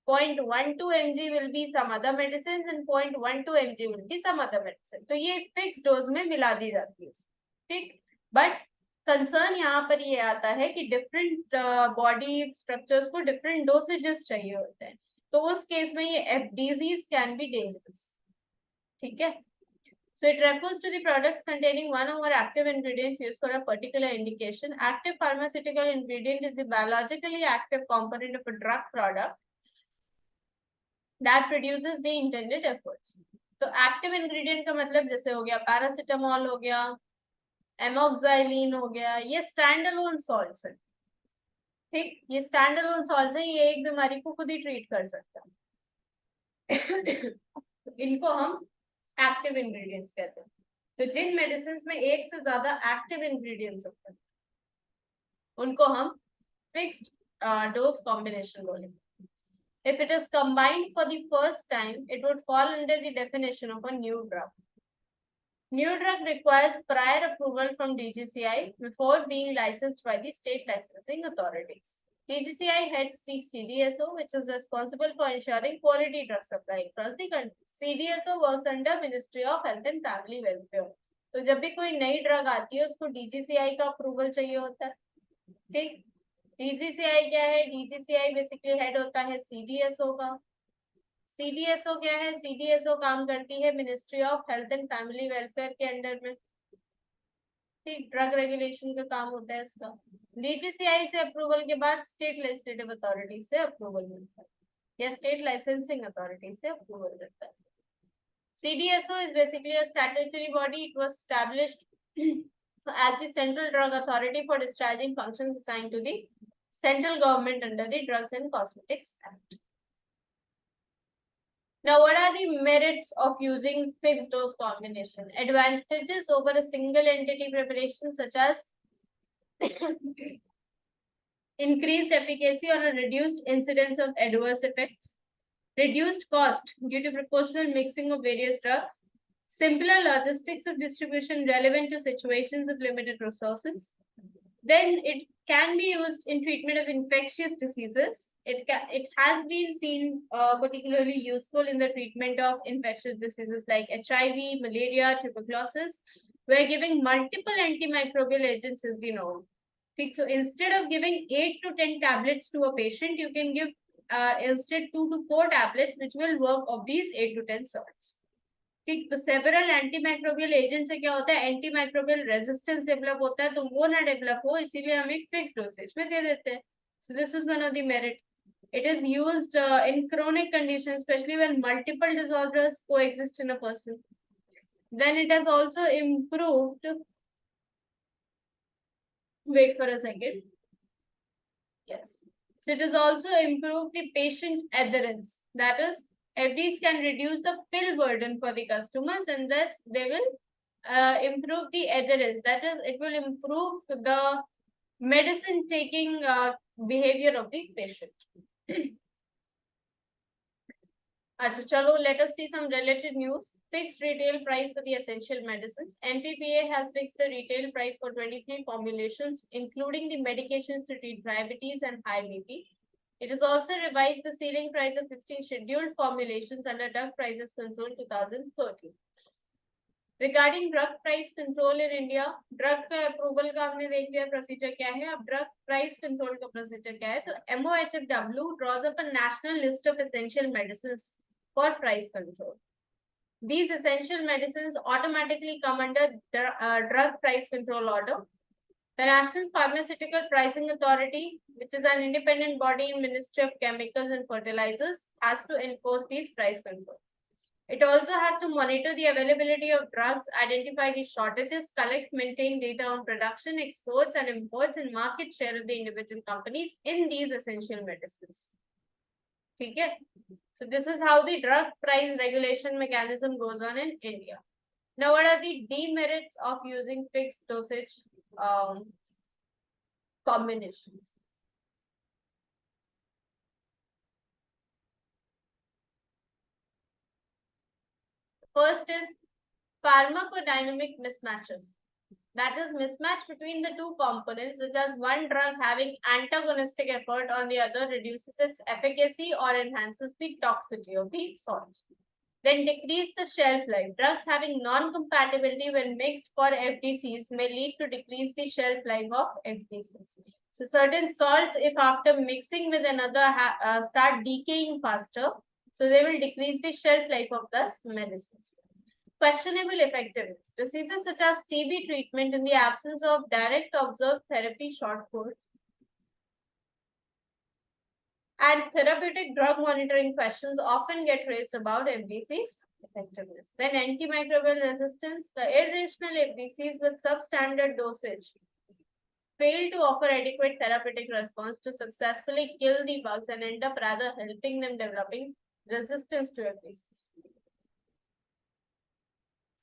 0.12 mg will be some other medicines and 0.12 mg will be some other medicine. तो ये फिक्स डोज में मिला दी जाती है. ठीक, बट कंसर्न यहाँ पर ये आता है कि डिफरेंट बॉडी स्ट्रक्चर्स को डिफरेंट डोसेजेस चाहिए होते हैं. तो उस केस में ये FDCs कैन बी डेंजरस. ठीक है. So it refers to the products containing one or more active ingredients used for a particular indication. Active pharmaceutical ingredient is the biologically active component of a drug product that produces the intended efforts. तो active ingredient का मतलब जैसे हो गया paracetamol हो गया, एमोक्साइलिन हो गया, ये स्टैंड अलोन सॉल्ट्स है. ठीक, ये स्टैंड अलोन सॉल्ट्स है, ये एक बीमारी को खुद ही ट्रीट कर सकता है. इनको हम एक्टिव इंग्रेडिएंट्स कहते हैं. तो जिन मेडिसिन में एक से ज्यादा एक्टिव इंग्रेडिएंट्स होते हैं उनको हम फिक्स्ड डोज कॉम्बिनेशन बोलेंगे. If it is combined for the first time, it would fall under the definition of a new drug. New drug requires prior approval from DGCI before being licensed by the state licensing authorities. DGCI heads the CDSO, which is responsible for ensuring quality drug supply across the country. CDSO works under Ministry of Health and Family Welfare. तो जब भी कोई नई drug आती है उसको DGCI का approval चाहिए होता है. ठीक, DGCI क्या है? DGCI बेसिकली हेड होता है CDSO का. CDSO क्या है? CDSO काम करती है ministry of health and family welfare के अंडर में. ठीक, ड्रग रेगुलेशन का काम होता है इसका. DGCI से अप्रूवल के बाद स्टेट लेजिस्लेटिव अथॉरिटी से अप्रूवल मिलता है या स्टेट लाइसेंसिंग अथॉरिटी से अप्रूवल मिलता है. CDSO is basically a statutory body. It was established as the Central Drug Authority for discharging functions assigned to the central government under the Drugs and Cosmetics Act. Now, what are the merits of using fixed dose combination? Advantages over a single entity preparation, such as increased efficacy or a reduced incidence of adverse effects, reduced cost due to proportional mixing of various drugs, simpler logistics of distribution relevant to situations of limited resources. Then it can be used in treatment of infectious diseases. It has been seen particularly useful in the treatment of infectious diseases like HIV, malaria, tuberculosis, where giving multiple antimicrobial agents is the norm. So instead of giving 8 to 10 tablets to a patient, you can give instead 2 to 4 tablets, which will work of these 8 to 10 sorts. ठीक, तो several antimicrobial agent से क्या होता है, antimicrobial resistance develop होता है, तो वो ना डेवलप हो, इसीलिए हम एक फिक्स डोसेज में दे देते हैं. So this is one of the merit. It is used in chronic conditions, especially when multiple disorders coexist in a person. Then it has also improved. Wait for a second. Yes. So it has also improved the patient adherence. That is, FDs can reduce the pill burden for the customers, and thus they will improve the adherence. That is, it will improve the medicine taking behavior of the patient. Chalo, let us see some related news. Fixed retail price for the essential medicines. NPPA has fixed the retail price for 23 formulations, including the medications to treat diabetes and high BP. It has also revised the ceiling price of 15 scheduled formulations under Drug Prices Control 2013. Regarding drug price control in India, drug approval का हमने देख लिया procedure क्या है. अब drug price control का procedure क्या है? तो MOHFW draws up a national list of essential medicines for price control. These essential medicines automatically come under drug price control order. The National Pharmaceutical Pricing Authority, which is an independent body in Ministry of Chemicals and Fertilizers, has to enforce these price controls. It also has to monitor the availability of drugs, identify the shortages, collect, maintain data on production, exports, and imports, and market share of the individual companies in these essential medicines. Okay? So this is how the drug price regulation mechanism goes on in India. Now, what are the demerits of using fixed dosage combinations? First is pharmacodynamic mismatches. That is, mismatch between the two components, such as one drug having antagonistic effort on the other reduces its efficacy or enhances the toxicity of the salts. Then decrease the shelf life. Drugs having non-compatibility when mixed for FDCs may lead to decrease the shelf life of FDCs. So certain salts, if after mixing with another start decaying faster, so they will decrease the shelf life of the medicines. Questionable effectiveness. Diseases such as TB treatment in the absence of direct observed therapy short course and therapeutic drug monitoring questions often get raised about FDC's effectiveness. Then antimicrobial resistance. The irrational FDCs with substandard dosage fail to offer adequate therapeutic response to successfully kill the bugs and end up rather helping them developing resistance to FDCs.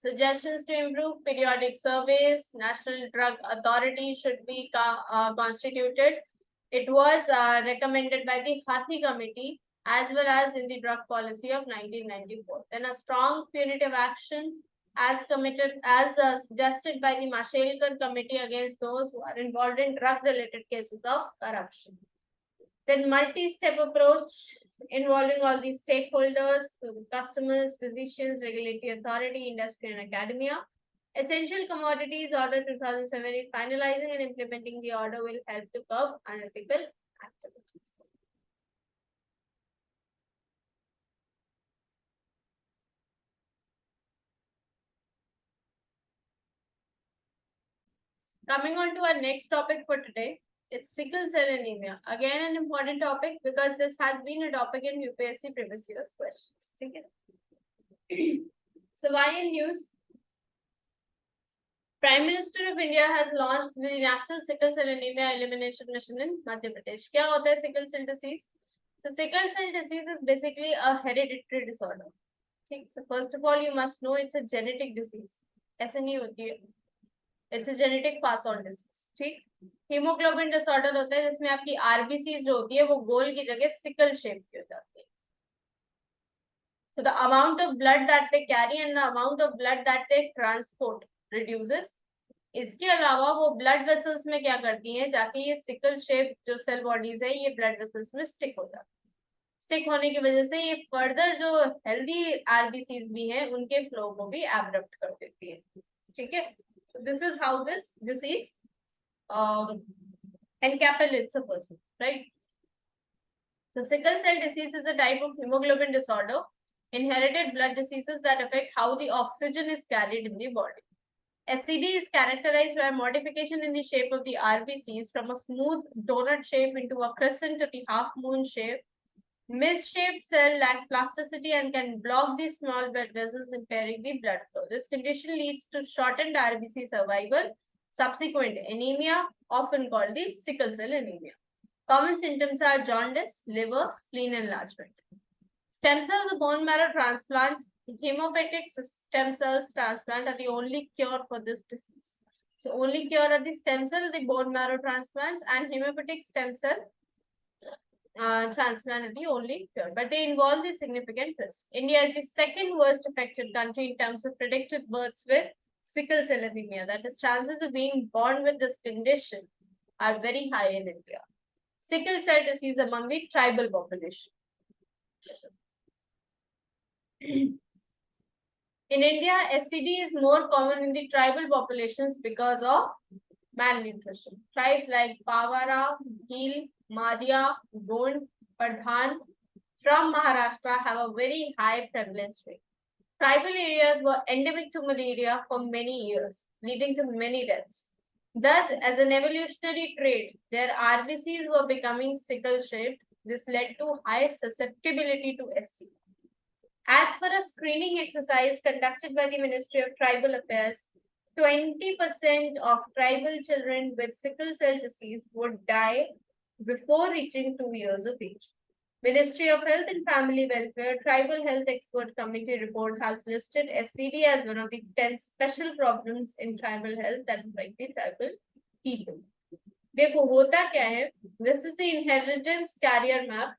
Suggestions to improve periodic surveys. National Drug Authority should be constituted. It was recommended by the Hathi Committee as well as in the drug policy of 1994. Then a strong punitive action as suggested by the Mashelkar Committee against those who are involved in drug-related cases of corruption. Then multi-step approach involving all these stakeholders, customers, physicians, regulatory authority, industry, and academia. Essential Commodities Order 2017, finalizing and implementing the order will help to curb unethical activities. Coming on to our next topic for today, it's sickle cell anemia. Again, an important topic because this has been a topic in UPSC previous year's questions. Okay? So why in news? Prime Minister of India has launched the National Sickle Cell Anemia Elimination Mission in Madhya Pradesh. क्या होता है sickle cell disease? So sickle cell disease is basically a hereditary disorder. ठीक, so first of all you must know it's a genetic disease. ऐसे नहीं होती है. It's a genetic pass on disease. ठीक, hemoglobin disorder होता है जिसमें आपकी RBCs जो होती है वो गोल की जगह sickle shape की हो जाती है. So the amount of blood that they carry and the amount of blood that they transport reduces. इसके अलावा वो ब्लड वेसल्स में क्या करती हैं, जाके ये सिकल शेप जो सेल बॉडीज है ये ब्लड वेसल्स में स्टिक हो जाती है. स्टिक होने की वजह से ये फर्दर जो हेल्दी आरबीसीज भी हैं उनके फ्लो को भी एब्रप्ट कर देती है. ठीक है, this is how this disease encapsulates a person, right? So sickle cell disease is a type of hemoglobin disorder, inherited blood diseases that affect how the oxygen is carried in the body. SCD is characterized by modification in the shape of the RBCs from a smooth donut shape into a crescent to the half moon shape. Misshaped cell lack plasticity and can block the small blood vessels, impairing the blood flow. This condition leads to shortened RBC survival, subsequent anemia, often called the sickle cell anemia. Common symptoms are jaundice, liver, spleen enlargement. Stem cells of bone marrow transplants, hemophagocytic stem cells transplant are the only cure for this disease. So only cure are the stem cell, the bone marrow transplants, and hemophagocytic stem cell transplant are the only cure, but they involve the significant risk. India is the second worst affected country in terms of predicted births with sickle cell anemia. That is, chances of being born with this condition are very high in India. Sickle cell disease among the tribal population. In India, SCD is more common in the tribal populations because of malnutrition. Tribes like Pawara, Bhil, Madhya, Gond, Pradhan from Maharashtra have a very high prevalence rate. Tribal areas were endemic to malaria for many years, leading to many deaths. Thus, as an evolutionary trait, their RBCs were becoming sickle-shaped. This led to high susceptibility to SCD. As per a screening exercise conducted by the Ministry of Tribal Affairs, 20% of tribal children with sickle cell disease would die before reaching 2 years of age. Ministry of Health and Family Welfare Tribal Health Expert Committee report has listed SCD as one of the 10 special problems in tribal health that affect the tribal people. देखो होता क्या है, this is the inheritance carrier map.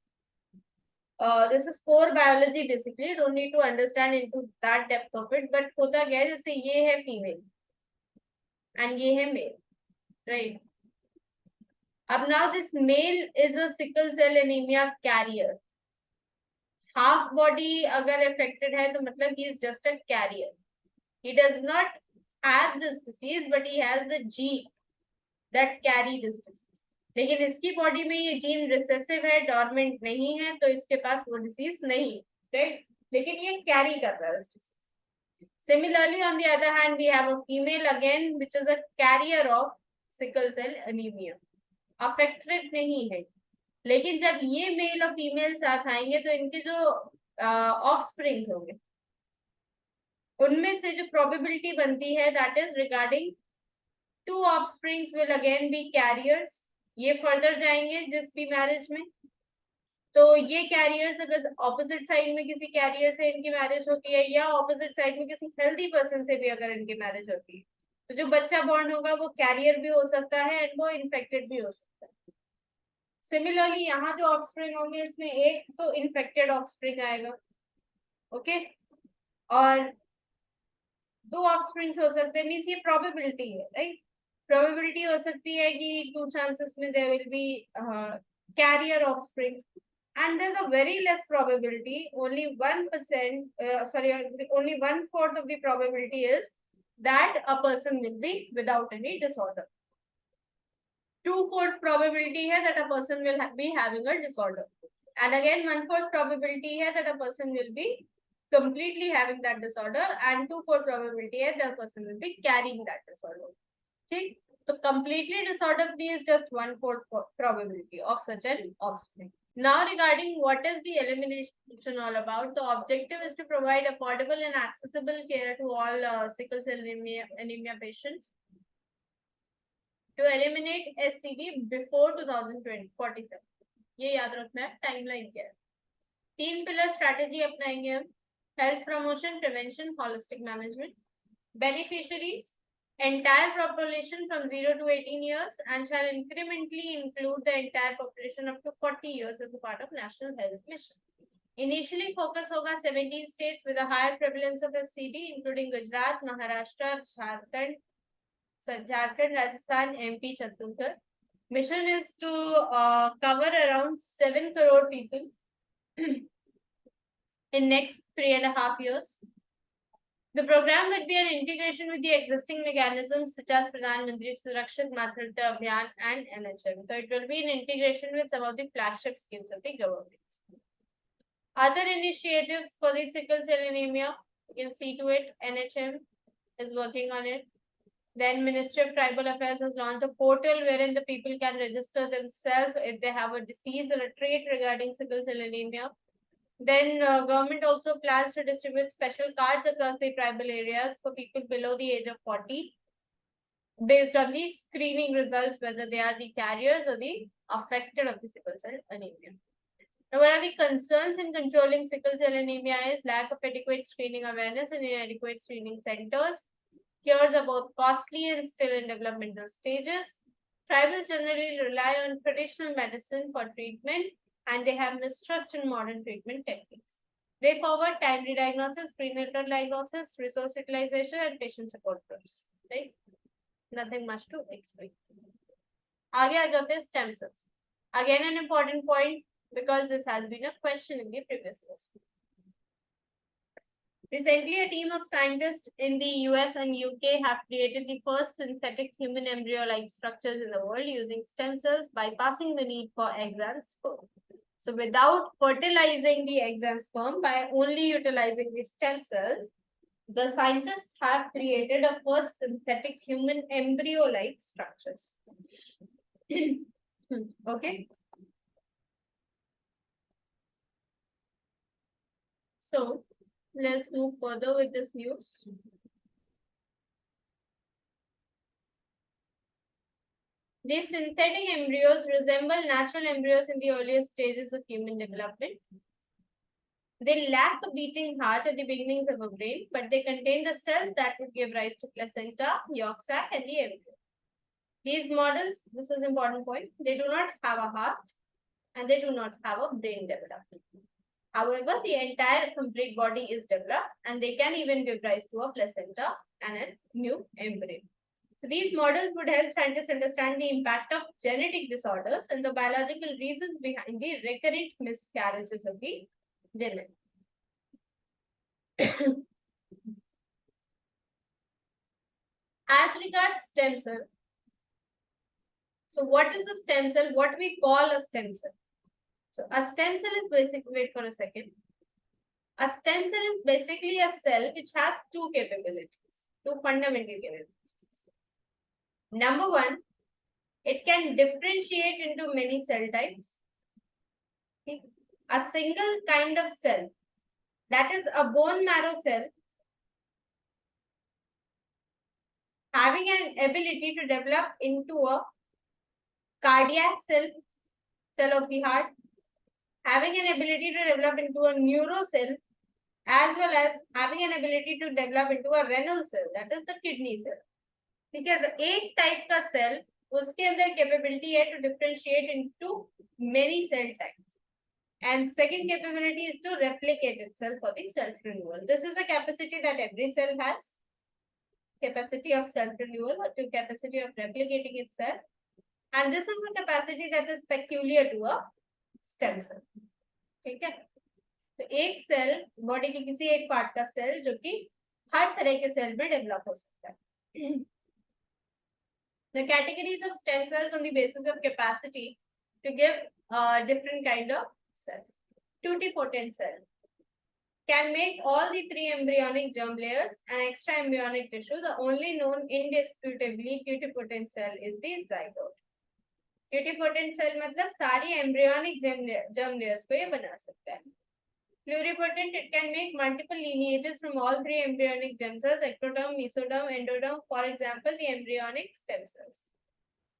This is core biology basically. You don't need to understand into that depth of it. But होता क्या है, जैसे ये है female and ये है male, right? अब now this male is a sickle cell anemia carrier. Half body अगर affected है तो मतलब he is just a carrier. He does not have this disease, but he has the gene that carry this disease. लेकिन इसकी body में ये gene recessive है, dormant नहीं है, तो इसके पास वो डिसीज नहीं, राइट? लेकिन ये कैरी कर रहा है इस disease. Similarly on the other hand we have a female again which is a carrier of sickle cell anaemia, affected नहीं है. लेकिन जब ये मेल और फीमेल साथ आएंगे तो इनके जो ऑफस्प्रिंग्स होंगे उनमें से जो प्रोबेबिलिटी बनती है that is regarding 2 offsprings will again be carriers. ये फर्दर जाएंगे जिस भी मैरिज में, तो ये कैरियर्स अगर ऑपोजिट साइड में किसी कैरियर से इनकी मैरिज होती है या ऑपोजिट साइड में किसी हेल्दी पर्सन से भी अगर इनकी मैरिज होती है तो जो बच्चा बॉर्न होगा वो कैरियर भी हो सकता है एंड वो इन्फेक्टेड भी हो सकता है. सिमिलरली यहाँ जो ऑफस्प्रिंग होंगे इसमें एक तो इन्फेक्टेड ऑफस्प्रिंग आएगा, ओके, और 2 ऑफस्प्रिंग्स हो सकते हैं. मींस ये प्रोबेबिलिटी है, राइट? प्रोबेबिलिटी हो सकती है कि 2 chances में there will be carrier offsprings, and there's a very less probability, only 1%, only 1/4 of the probability is that a person will be without any disorder. 2/4 probability है that a person will be having a disorder, and again 1/4 probability है that a person will be completely having that disorder, and 2/4 probability है that a person will be carrying that disorder. ठीक, तो completely disorder free is just 1/4 probability of such an offspring. Now, regarding what is the elimination all about, the objective is to provide affordable and accessible care to all sickle cell anemia patients to eliminate SCD before 2047. ये याद रखना है, timeline क्या है. 3 pillar strategy अपनाएंगे हम. Health promotion, prevention, holistic management. Beneficiaries, entire population from 0 to 18 years and shall incrementally include the entire population up to 40 years as a part of National Health Mission. Initially focus hoga 17 states with a higher prevalence of SCD, including Gujarat, Maharashtra, Jharkhand, Rajasthan, MP, Chhattisgarh. Mission is to cover around 7 crore people in next 3.5 years. The program would be an integration with the existing mechanisms such as Pradhan Mantri Surakshit Matruta Abhiyan and NHM. So it will be an integration with some of the flagship schemes of the government. Other initiatives for the sickle cell anemia, you can see to it, NHM is working on it. Then Ministry of Tribal Affairs has launched a portal wherein the people can register themselves if they have a disease or a trait regarding sickle cell anemia. Then government also plans to distribute special cards across the tribal areas for people below the age of 40 based on the screening results, whether they are the carriers or the affected of the sickle cell anemia. Now, what are the concerns in controlling sickle cell anemia is lack of adequate screening awareness and inadequate screening centers. Cures are both costly and still in developmental stages. Tribals generally rely on traditional medicine for treatment and they have mistrust in modern treatment techniques. Way forward, timely diagnosis, prenatal diagnosis, resource utilization, and patient support groups. Right? Nothing much to explain. आगे आ जाते हैं stem cells. Again, an important point because this has been a question in the previous lesson. Recently, a team of scientists in the US and UK have created the first synthetic human embryo-like structures in the world using stem cells, bypassing the need for eggs and sperm. So without fertilizing the eggs and sperm, by only utilizing the stem cells, the scientists have created a first synthetic human embryo-like structures. Okay. So let's move further with this news. These synthetic embryos resemble natural embryos in the earliest stages of human development. They lack a beating heart at the beginnings of a brain, but they contain the cells that would give rise to placenta, yolk sac, and the embryo. These models, this is an important point, they do not have a heart and they do not have a brain development. However, the entire complete body is developed and they can even give rise to a placenta and a new embryo. So these models would help scientists understand the impact of genetic disorders and the biological reasons behind the recurrent miscarriages of the women. As regards stem cell, so what is a stem cell? What we call a stem cell? So a stem cell is basically, wait for a second. A stem cell is basically a cell which has two capabilities, two fundamental capabilities. Number one, it can differentiate into many cell types. Okay. A single kind of cell, that is a bone marrow cell, having an ability to develop into a cardiac cell of the heart, having an ability to develop into a neuro cell, as well as having an ability to develop into a renal cell, that is the kidney cell. ठीक है, तो एक type का cell उसके अंदर capability है to differentiate into many cell types, and second capability is to replicate itself for the self renewal. This is a capacity that every cell has, capacity of self renewal or to capacity of replicating itself, and this is a capacity that is peculiar to a stem cell. ठीक है, तो एक cell body के किसी एक part का cell जो कि हर तरह के सेल में डेवलप हो सकता है. The categories of stem cells on the basis of capacity to give different kind of cells. Totipotent cell can make all the three embryonic germ layers and extra embryonic tissue. The only known indisputably totipotent cell is the zygote. Pluripotent cell मतलब सारी embryonic germ layers को ये बना सकता है. Pluripotent, it can make multiple lineages from all three embryonic germ cells, ectoderm, mesoderm, endoderm, for example, the embryonic stem cells.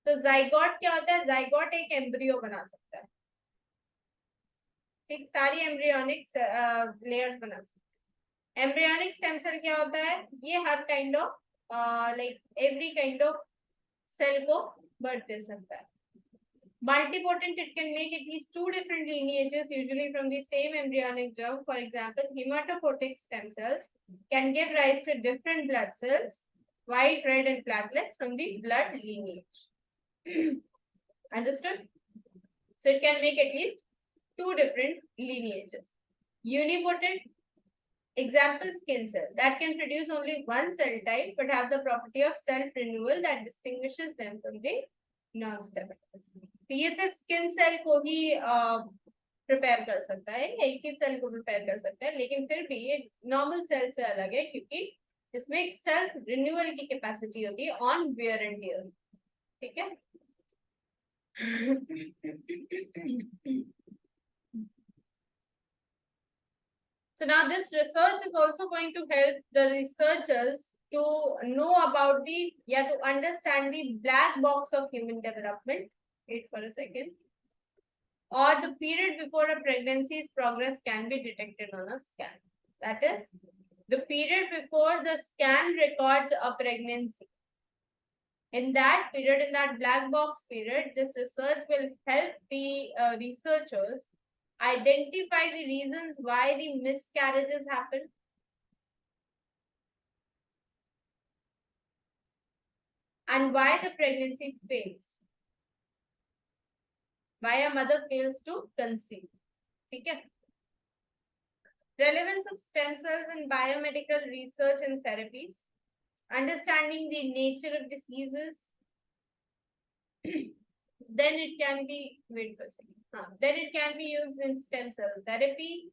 तो zygote क्या होता है? Zygote एक embryo बना सकता है. ठीक, सारी embryonic layers बना सकता है. Embryonic stem cell क्या होता है? ये हर kind of like every kind of cell को birth दे सकता है. Multipotent, it can make at least two different lineages, usually from the same embryonic germ. For example, hematopoietic stem cells can give rise to different blood cells, white, red, and platelets from the blood lineage. Understood? So it can make at least two different lineages. Unipotent, example, skin cell that can produce only one cell type but have the property of self-renewal that distinguishes them from the non-stem cells. तो ये सिर्फ skin cell को ही prepare कर सकता है, एक ही cell को prepare कर सकता है, लेकिन फिर भी ये नॉर्मल सेल से अलग है क्योंकि इसमें एक सेल्फ रिन्यूअल की कैपेसिटी होती है ऑन वेयर एंड टियर. ठीक है. So now this research is also going to help the researchers to know about the, to understand the black box of human development. Wait for a second. Or the period before a pregnancy's progress can be detected on a scan. That is, the period before the scan records a pregnancy. In that period, in that black box period, this research will help the researchers identify the reasons why the miscarriages happen, and why the pregnancy fails, why a mother fails to conceive. Okay. Relevance of stem cells in biomedical research and therapies, understanding the nature of diseases. Then it can be, wait for a second. Then it can be used in stem cell therapy.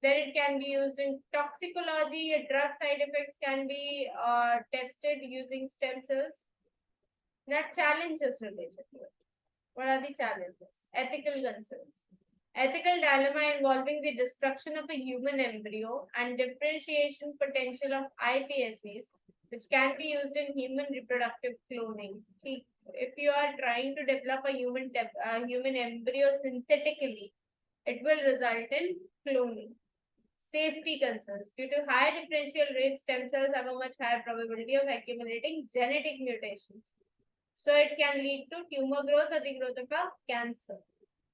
Then it can be used in toxicology. Drug side effects can be tested using stem cells. There are challenges related to it. What are the challenges? Ethical concerns. Ethical dilemma involving the destruction of a human embryo and differentiation potential of iPSCs, which can be used in human reproductive cloning. If you are trying to develop a human embryo synthetically, it will result in cloning. Safety concerns. Due to higher differential rates, stem cells have a much higher probability of accumulating genetic mutations. So it can lead to tumor growth or the growth of a cancer.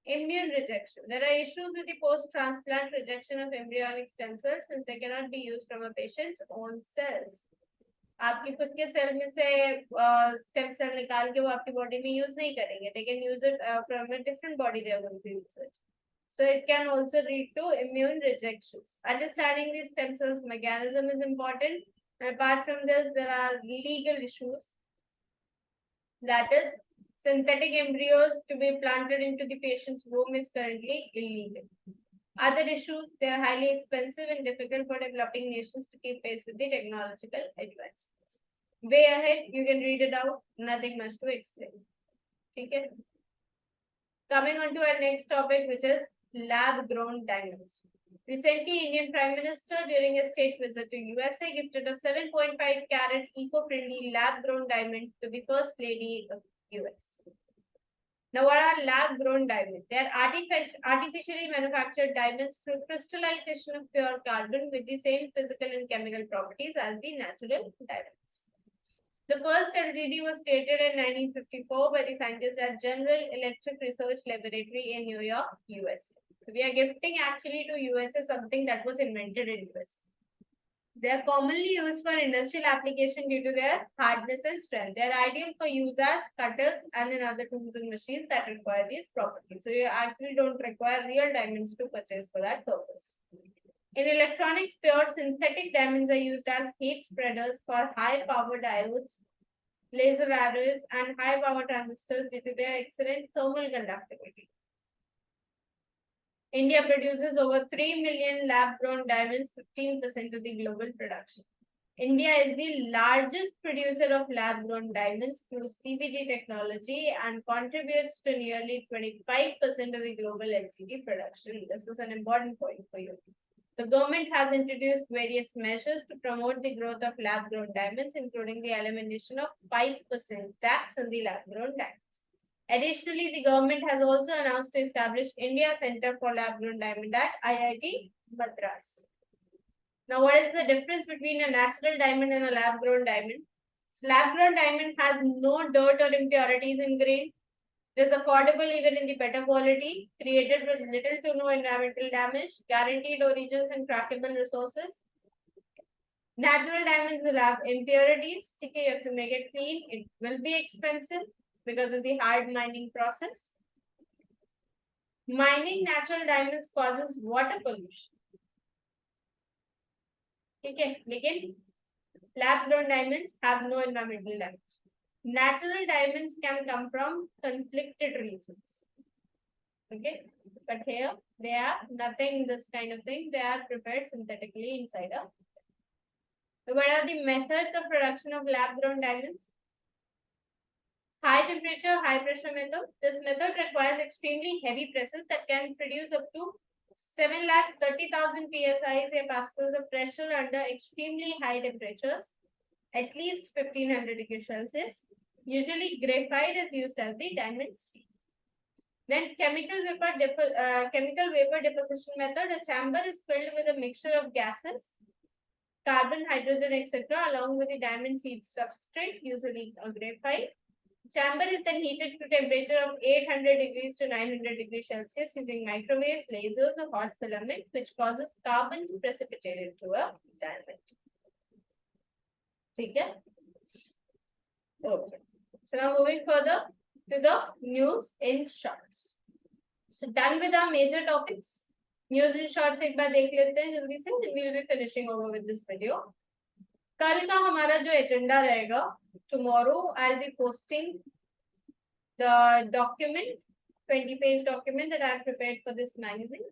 Immune rejection. There are issues with the post-transplant rejection of embryonic stem cells since they cannot be used from a patient's own cells. आपके खुद के cell में से stem cell निकाल के वो आपकी body में यूज नहीं करेंगे. They can use it from a different body they are going to use it. So it can also lead to immune rejections. Understanding the stem cells mechanism is important. Apart from this, there are legal issues. That is, synthetic embryos to be planted into the patient's womb is currently illegal. Other issues, they are highly expensive and difficult for developing nations to keep pace with the technological advancements. Way ahead, you can read it out, nothing much to explain. Okay. Coming on to our next topic, which is lab-grown diamonds. Recently, Indian Prime Minister, during a state visit to USA, gifted a 7.5 carat eco-friendly lab-grown diamond to the First Lady of US. Now, what are lab-grown diamonds? They are artificially manufactured diamonds through crystallization of pure carbon with the same physical and chemical properties as the natural diamonds. The first LGD was created in 1954 by the scientists at General Electric Research Laboratory in New York, USA. So we are gifting actually to USA something that was invented in USA. They are commonly used for industrial application due to their hardness and strength. They are ideal for use as cutters and in other tools and machines that require these properties. So you actually don't require real diamonds to purchase for that purpose. In electronics, pure synthetic diamonds are used as heat spreaders for high power diodes, laser arrays, and high power transistors due to their excellent thermal conductivity. India produces over 3 million lab-grown diamonds, 15% of the global production. India is the largest producer of lab-grown diamonds through CVD technology and contributes to nearly 25% of the global LGD production. This is an important point for you. The government has introduced various measures to promote the growth of lab-grown diamonds, including the elimination of 5% tax on the lab-grown diamonds. Additionally, the government has also announced to establish India Center for Lab-Grown Diamond at IIT Madras. Now, what is the difference between a natural diamond and a lab-grown diamond? So, lab-grown diamond has no dirt or impurities in grain. It is affordable even in the better quality, created with little to no environmental damage, guaranteed origins and trackable resources. Natural diamonds will have impurities. Okay, you have to make it clean. It will be expensive because of the hard mining process. Mining natural diamonds causes water pollution. Okay, again, lab-grown diamonds have no environmental damage. Natural diamonds can come from conflicted regions. Okay, but here they are nothing this kind of thing. They are prepared synthetically inside a. So what are the methods of production of lab-grown diamonds? High temperature, high pressure method. This method requires extremely heavy presses that can produce up to 7,30,000 psi pascals of pressure under extremely high temperatures, at least 1500 degrees Celsius. Usually, graphite is used as the diamond seed. Then, chemical vapor deposition method. A chamber is filled with a mixture of gases, carbon, hydrogen, etc., along with the diamond seed substrate, usually a graphite. Chamber is then heated to temperature of 800 degrees to 900 degrees Celsius using microwaves, lasers, or hot filament, which causes carbon to precipitate into a diamond. Okay. Okay. So now moving further to the news in shorts. So done with our major topics. News in shorts एक बार देख लेते हैं जल्दी से. Then we will be finishing over with this video. कल का हमारा जो एजेंडा रहेगा, tomorrow I'll be posting the document, 20-page document that I have prepared for this magazine.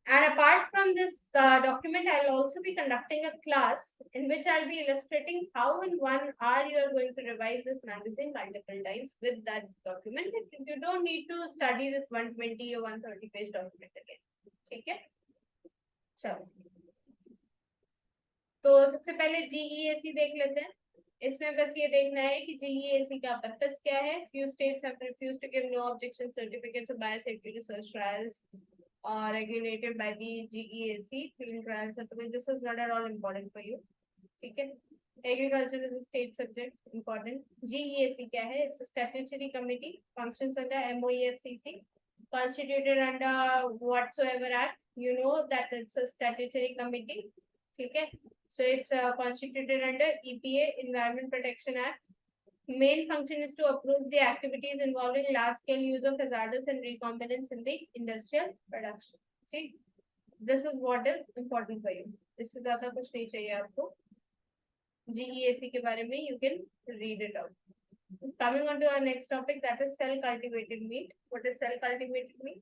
And apart from this document, I'll also be conducting a class in which I'll be illustrating how in 1 hour you are going to revise this magazine multiple times with that document. You don't need to study this 120 or 130 page document again. ठीक है? चलो. तो सबसे पहले GEAC देख लेते हैं. इसमें बस ये देखना है कि GEAC का पर्पस क्या है. Few states have refused to give no objection certificates of biosafety research trials regulated by the GEAC field trials. This is not at all important for you. ठीक है? Agriculture is a state subject, important. GEAC क्या है? It's a statutory committee, functions under MOEFCC, constituted under whatsoever act. You know that it's a statutory committee. ठीक है? So it's constituted under EPA, Environment Protection Act. Main function is to approve the activities involving large-scale use of hazardous and recombinants in the industrial production. Okay, this is what is important for you. इससे ज़्यादा कुछ नहीं चाहिए आपको. GEAC के बारे में you can read it out. Coming on to our next topic, that is cell-cultivated meat. What is cell-cultivated meat?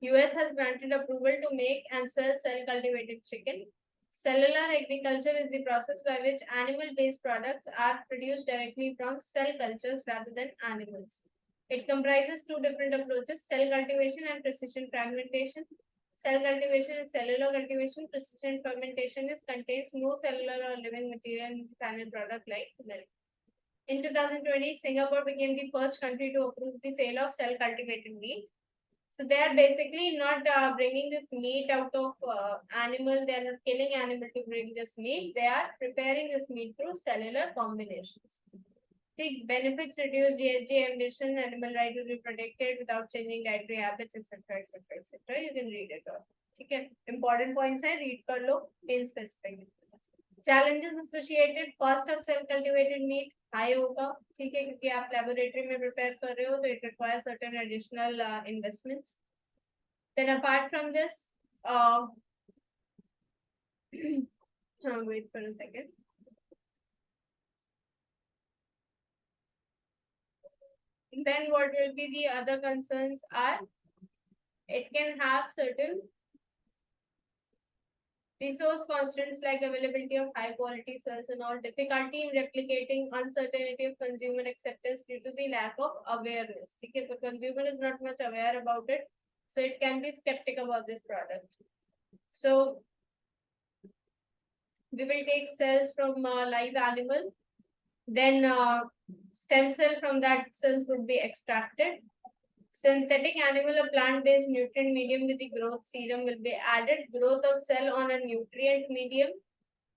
US has granted approval to make and sell cell-cultivated chicken. Cellular agriculture is the process by which animal-based products are produced directly from cell cultures rather than animals. It comprises two different approaches, cell cultivation and precision fragmentation. Cell cultivation is cellular cultivation. Precision fermentation contains no cellular or living material in the final product like milk. In 2020, Singapore became the first country to approve the sale of cell-cultivated meat. So they are basically not bringing this meat out of animal. They are not killing animal to bring this meat. They are preparing this meat through cellular combinations. The benefits reduce GHG emission, animal right will be protected without changing dietary habits, etc., etc., etc. You can read it all. Okay, important points है, read कर लो in specific. Challenges associated, cost of cell cultivated meat high होगा, ठीक है, क्योंकि आप laboratory में prepare कर रहे हो, तो it requires certain additional investments. Then apart from this, wait for a second. Then what will be the other concerns are, it can have certain Resource constraints like availability of high quality cells and all, difficulty in replicating, uncertainty of consumer acceptance due to the lack of awareness. If a consumer is not much aware about it, so it can be skeptic about this product. So we will take cells from live animal, then stem cell from that cells would be extracted. Synthetic animal or plant-based nutrient medium with the growth serum will be added. Growth of cell on a nutrient medium,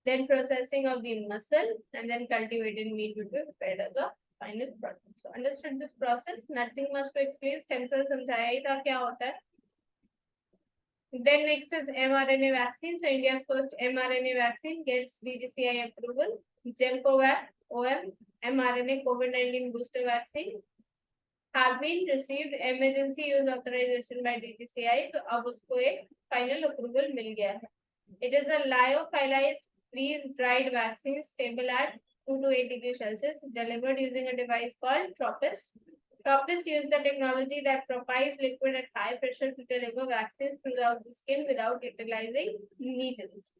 then processing of the muscle, and then cultivated meat will be prepared as a final product. So understood this process? Nothing much to explain. Stem cell समझाया ही था क्या होता है. Then next is mRNA vaccine. So India's first mRNA vaccine gets DGCI approval. Gemcovac OM mRNA COVID-19 booster vaccine have been received emergency use authorization by DGCI. तो अब उसको एक final approval मिल गया है. It is a lyophilized freeze-dried vaccine stable at 2 to 8 degrees Celsius, delivered using a device called TROPIS. TROPIS uses the technology that provides liquid at high pressure to deliver vaccines throughout the skin without utilizing needles.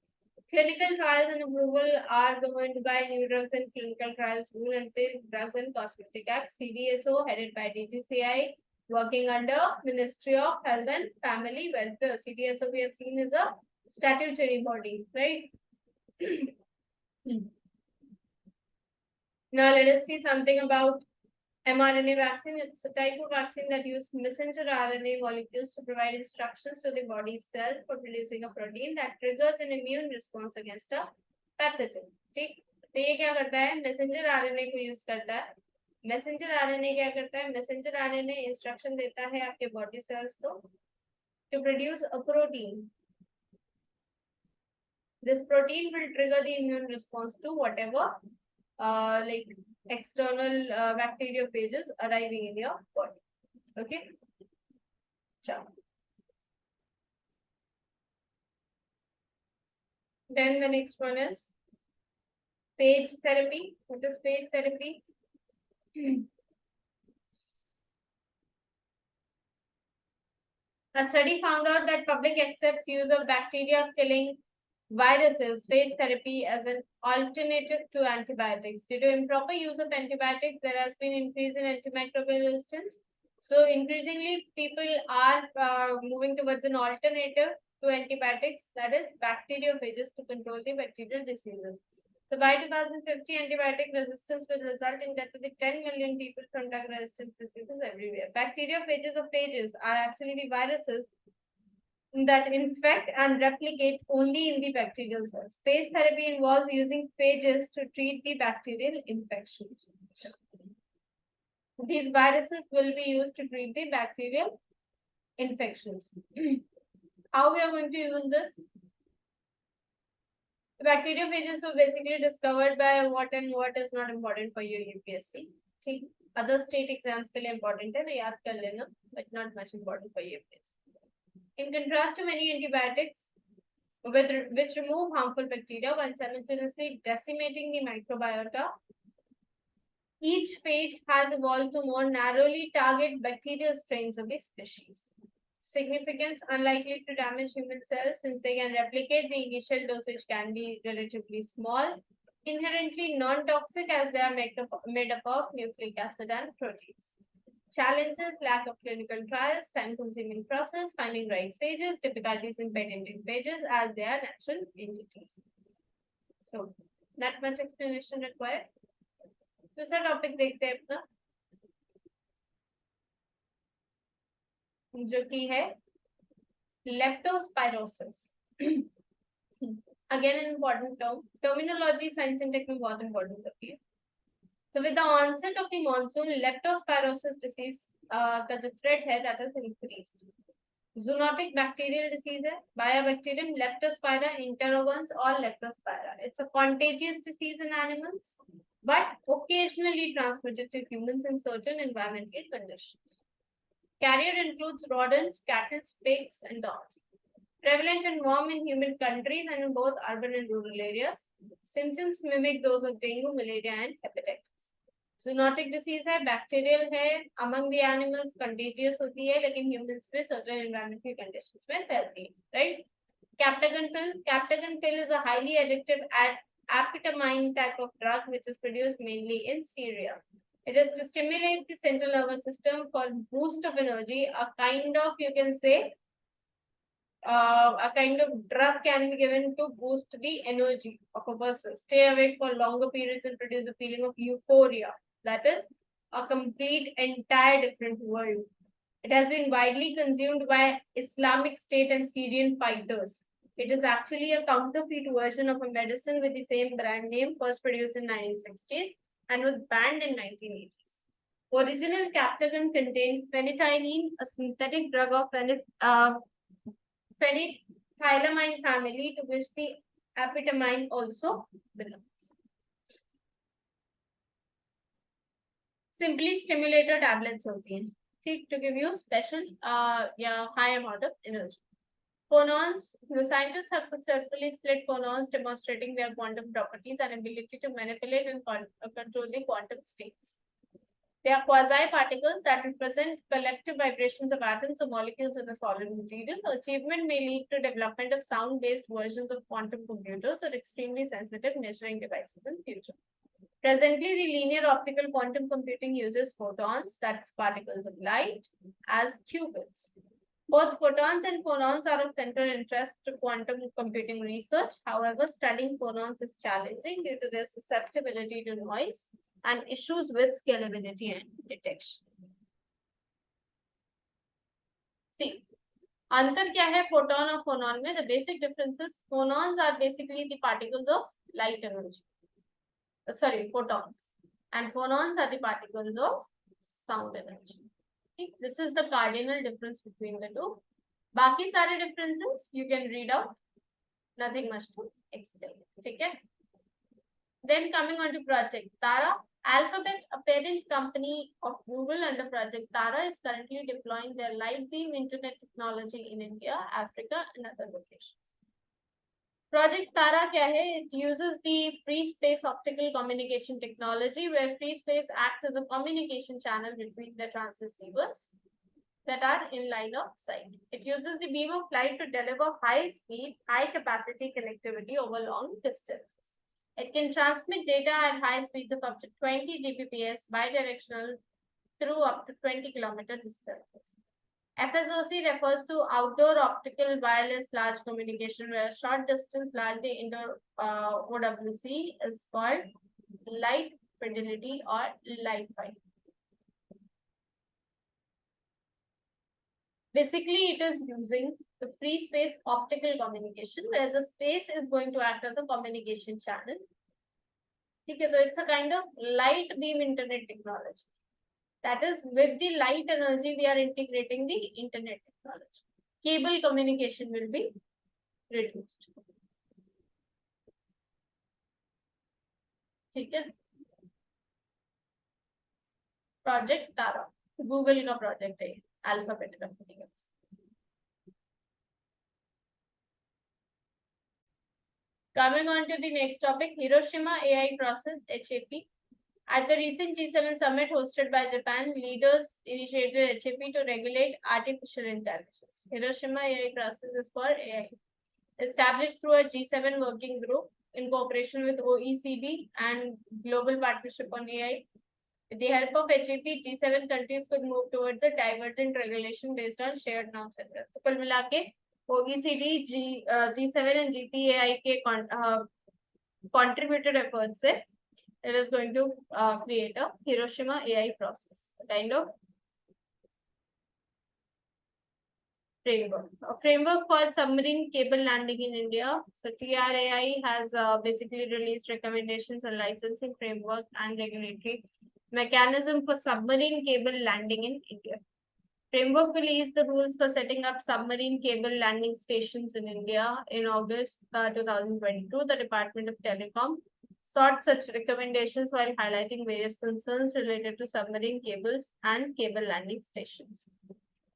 Clinical trials and approval are governed by New Drugs and Clinical Trials Rule and Drugs and Cosmetic Act, CDSO, headed by DGCI, working under Ministry of Health and Family Welfare. CDSO we have seen is a statutory body, right? Now let us see something about mRNA vaccine. It's a type of vaccine that uses messenger RNA molecules to provide instructions to the body cell for producing a protein that triggers an immune response against a pathogen. ठीक, तो ये क्या करता है? Messenger RNA को use करता है. Messenger RNA क्या करता है? मैसेंजर आरएनए इंस्ट्रक्शन देता है आपके बॉडी सेल्स को to produce a protein. This protein will trigger the immune response to whatever like external bacteriophages arriving in your body. Okay. Sure. Then the next one is phage therapy. What is phage therapy? A study found out that public accepts use of bacteria killing viruses, phage therapy as an alternative to antibiotics. Due to improper use of antibiotics, there has been increase in antimicrobial resistance. So increasingly, people are moving towards an alternative to antibiotics, that is bacteriophages, to control the bacterial diseases. So by 2050, antibiotic resistance will result in death of the 10 million people from drug resistance diseases everywhere. Bacteriophages or phages are actually the viruses that infect and replicate only in the bacterial cells. Phage therapy involves using phages to treat the bacterial infections. These viruses will be used to treat the bacterial infections. How we are going to use this? The bacteriophages were basically discovered by what and what is not important for your UPSC. ठीक, other state exams के लिए important है, याद कर लेना, but not much important for UPSC. In contrast to many antibiotics, which remove harmful bacteria while simultaneously decimating the microbiota, each phage has evolved to more narrowly target bacterial strains of the species. Significance: unlikely to damage human cells since they can replicate. The initial dosage can be relatively small. Inherently non-toxic as they are made up of nucleic acid and proteins. Challenges: lack of clinical trials, time-consuming process, finding right phages, difficulties in patenting phages as they are natural entities. So, not much explanation required. दूसरा topic देखते हैं अपना, जो कि है leptospirosis. Again an important term. Terminology science and tech में बहुत important होती है. So with the onset of the monsoon, leptospirosis disease का जो threat है that has increased. Zoonotic bacterial disease है, Biobacterium Leptospira interrogans or Leptospira. It's a contagious disease in animals, but occasionally transmitted to humans in certain environmental conditions. Carrier includes rodents, cattle, pigs, and dogs. Prevalent and warm in humid countries and in both urban and rural areas. Symptoms mimic those of dengue, malaria, and hepatitis. Zoonotic disease है, bacterial है, among the animals contagious होती है, लेकिन humans में certain environmental conditions में फैलती है, right? Captagon pill. Captagon pill is a highly addictive amphetamine type of drug which is produced mainly in Syria. It is to stimulate the central nervous system for boost of energy, a kind of, you can say, a kind of drug can be given to boost the energy of a person. Stay awake for longer periods and produce a feeling of euphoria. That is a complete, entire different world. It has been widely consumed by Islamic State and Syrian fighters. It is actually a counterfeit version of a medicine with the same brand name, first produced in 1960s and was banned in 1980s. Original Captagon contained phenethylene, a synthetic drug of phenethylamine family to which the amphetamine also belongs. Simply stimulator tablets होती हैं, ठीक, to give you special high amount of energy. Phonons, the scientists have successfully split phonons, demonstrating their quantum properties and ability to manipulate and control the quantum states. They are quasi-particles that represent collective vibrations of atoms or molecules in a solid material. Achievement may lead to development of sound-based versions of quantum computers or extremely sensitive measuring devices in future. Presently, the linear optical quantum computing uses photons, that's particles of light, as qubits. Both photons and phonons are of central interest to quantum computing research. However, studying phonons is challenging due to their susceptibility to noise and issues with scalability and detection. See, अंतर क्या है photon और phonon में? The basic differences: phonons are basically the particles of light energy. Photons, and phonons are the particles of sound energy. Okay? This is the cardinal difference between the two. बाकी सारे differences you can read out. Nothing much to explain. ठीक है? Then coming on to Project Tara. Alphabet, a parent company of Google under Project Tara, is currently deploying their light beam internet technology in India, Africa, and other locations. Project Tara kya hai? It uses the free space optical communication technology, where free space acts as a communication channel between the transceivers that are in line of sight. It uses the beam of light to deliver high speed, high capacity connectivity over long distances. It can transmit data at high speeds of up to 20 Gbps bidirectional through up to 20 kilometer distances. FSOC refers to outdoor optical wireless large communication, where short distance largely indoor OWC is called light fidelity or light fidelity. Basically, it is using the free space optical communication, where the space is going to act as a communication channel. Okay, so it's a kind of light beam internet technology. That is, with the light energy, we are integrating the internet technology. Cable communication will be reduced. Okay. Project Tara, Google का project है, Alphabet company का. Coming on to the next topic, Hiroshima AI process, HAP. At the recent G7 summit hosted by Japan, leaders initiated HAP to regulate artificial intelligence. Hiroshima AI process is for AI, established through a G7 working group in cooperation with OECD and Global Partnership on AI. With the help of HAP, G7 countries could move towards a divergent regulation based on shared norms and rules. तो कुल मिला के OECD, G7 and GPAI के contributed efforts से it is going to create a Hiroshima AI process, a kind of framework. A framework for submarine cable landing in India. So TRAI has basically released recommendations on licensing framework and regulatory mechanism for submarine cable landing in India. Framework will ease the rules for setting up submarine cable landing stations in India. In August 2022, the Department of Telecom sought such recommendations while highlighting various concerns related to submarine cables and cable landing stations.